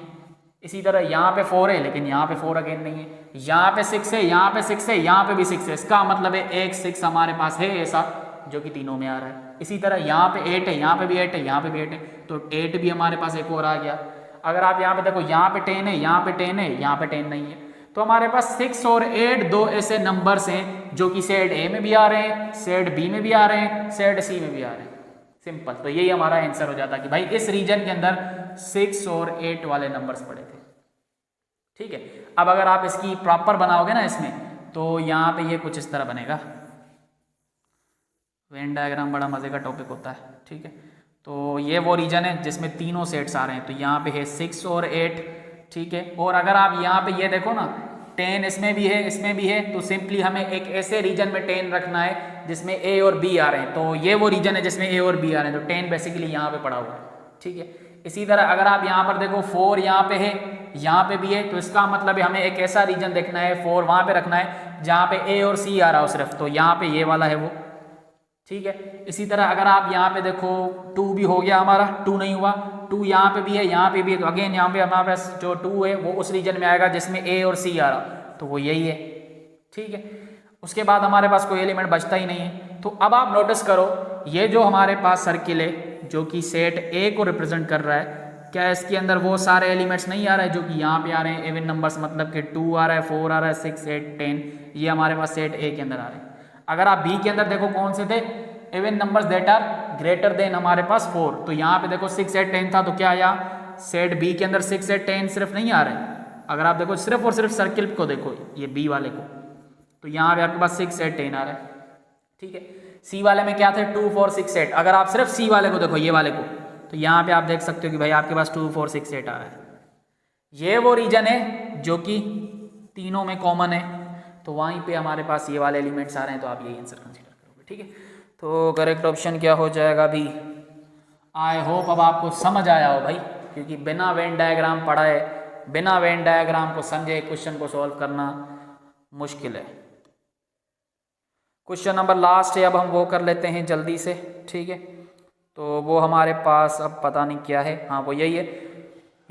इसी तरह यहाँ पे 4 है लेकिन यहाँ पे 4 अगेन नहीं है, यहाँ पे 6 है, यहाँ पे 6 है, यहाँ पे भी 6 है। इसका मतलब है एक 6 हमारे पास है ऐसा जो कि तीनों में आ रहा है। इसी तरह यहाँ पे 8 है, यहाँ पे भी 8 है, यहाँ पे भी 8 है, तो 8 भी हमारे पास एक और आ गया। अगर आप यहाँ पे देखो यहाँ पे 10 है, यहाँ पे 10 है, यहाँ पे 10 नहीं है, तो हमारे पास 6 और 8 दो ऐसे नंबर्स हैं जो कि सेट ए में भी आ रहे हैं, सेट बी में भी आ रहे हैं, सेट सी में भी आ रहे हैं। सिंपल, तो यही हमारा आंसर हो जाता कि भाई इस रीजन के अंदर 6 और 8 वाले नंबर्स पड़े थे। ठीक है, अब अगर आप इसकी प्रॉपर बनाओगे ना इसमें, तो यहाँ पे ये कुछ इस तरह बनेगा। वेन डायग्राम बड़ा मजे का टॉपिक होता है। ठीक है, तो ये वो रीजन है जिसमें तीनों सेट्स आ रहे हैं, तो यहाँ पे है 6 और 8। ठीक है, और अगर आप यहाँ पे ये देखो ना 10 इसमें भी है, इसमें भी है, तो सिंपली हमें एक ऐसे रीजन में 10 रखना है जिसमें ए और बी आ रहे हैं। तो ये वो रीजन है जिसमें ए और बी आ रहे हैं, तो 10 बेसिकली यहाँ पे पड़ा हुआ है। ठीक है, इसी तरह अगर आप यहाँ पर देखो 4 यहाँ पे है, यहाँ पे भी है, तो इसका मतलब है हमें एक ऐसा रीजन देखना है, 4 वहाँ पे रखना है जहाँ पे ए और सी आ रहा हो सिर्फ, तो यहाँ पे ये वाला है वो। ठीक है, इसी तरह अगर आप यहाँ पे देखो 2 भी हो गया हमारा, 2 नहीं हुआ, 2 यहाँ पे भी है, यहाँ पे भी है, तो अगेन यहाँ पे हमारे पास जो 2 है वो उस रीजन में आएगा जिसमें ए और सी आ रहा, तो वो यही है। ठीक है, उसके बाद हमारे पास कोई एलिमेंट बचता ही नहीं है। तो अब आप नोटिस करो ये जो हमारे पास सर्किल है जो कि सेट ए को रिप्रेजेंट कर रहा है, क्या इसके अंदर वो सारे एलिमेंट्स नहीं आ रहे हैं जो कि यहाँ पे आ रहे हैं, इवन नंबर्स, मतलब कि 2 आ रहा है, 4 आ रहा है, 6, 8, 10, ये हमारे पास सेट ए के अंदर आ रहे हैं। अगर आप बी के अंदर देखो कौन से थे, even numbers that are greater than हमारे पास 4, तो यहाँ पे देखो 6, 8, 10 था, तो क्या आया, सेट बी के अंदर 6, 8, 10 सिर्फ नहीं आ रहे हैं। अगर आप देखो सिर्फ और सिर्फ सर्किल को देखो ये बी वाले को, तो यहाँ पे आपके पास 6, 8, 10 आ रहा है। ठीक है, सी वाले में क्या थे, 2, 4, 6, 8। अगर आप सिर्फ सी वाले को देखो, ये वाले को, तो यहाँ पे आप देख सकते हो कि भाई आपके पास 2, 4, 6, 8 आ रहा है। ये वो रीजन है जो कि तीनों में कॉमन है, तो वहीं पे हमारे पास ये वाले एलिमेंट्स आ रहे हैं, तो आप यही आंसर कंसीडर करोगे। ठीक है, तो करेक्ट ऑप्शन क्या हो जाएगा अभी? आई होप अब आपको समझ आया हो भाई, क्योंकि बिना वेन डायग्राम पढ़ाए, बिना वेन डायग्राम को समझे क्वेश्चन को सॉल्व करना मुश्किल है। क्वेश्चन नंबर लास्ट है, अब हम वो कर लेते हैं जल्दी से। ठीक है, तो वो हमारे पास अब पता नहीं क्या है, हाँ वो यही है,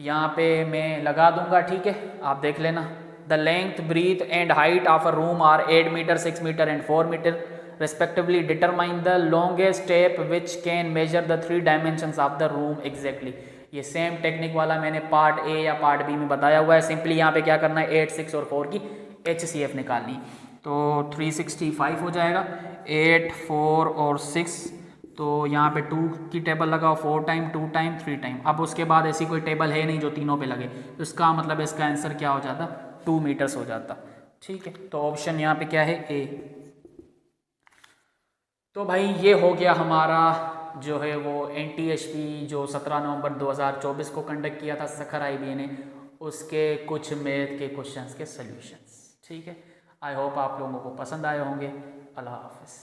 यहाँ पे मैं लगा दूंगा। ठीक है, आप देख लेना। The length, breadth and height of a room are 8 metre, 6 metre and 4 metre respectively. Determine the longest step which can measure the 3 dimensions of the room exactly. ये सेम टेक्निक वाला मैंने पार्ट ए या पार्ट बी में बताया हुआ है। सिंपली यहाँ पे क्या करना है, 8, 6 और 4 की HCF निकालनी, तो 365 हो जाएगा। 8, 4 और 6, तो यहाँ पे 2 की टेबल लगाओ, 4 टाइम, 2 टाइम, 3 टाइम। अब उसके बाद ऐसी कोई टेबल है नहीं जो तीनों पे लगे, तो इसका मतलब इसका आंसर क्या हो जाता, 2 मीटर्स हो जाता। ठीक है, तो ऑप्शन यहाँ पे क्या है, ए। तो भाई ये हो गया हमारा जो है वो NTHP जो 17 नवंबर 2024 को कंडक्ट किया था सखर IBA ने, उसके कुछ मैथ के क्वेश्चंस के सॉल्यूशंस। ठीक है, आई होप आप लोगों को पसंद आए होंगे। अल्लाह हाफिज़।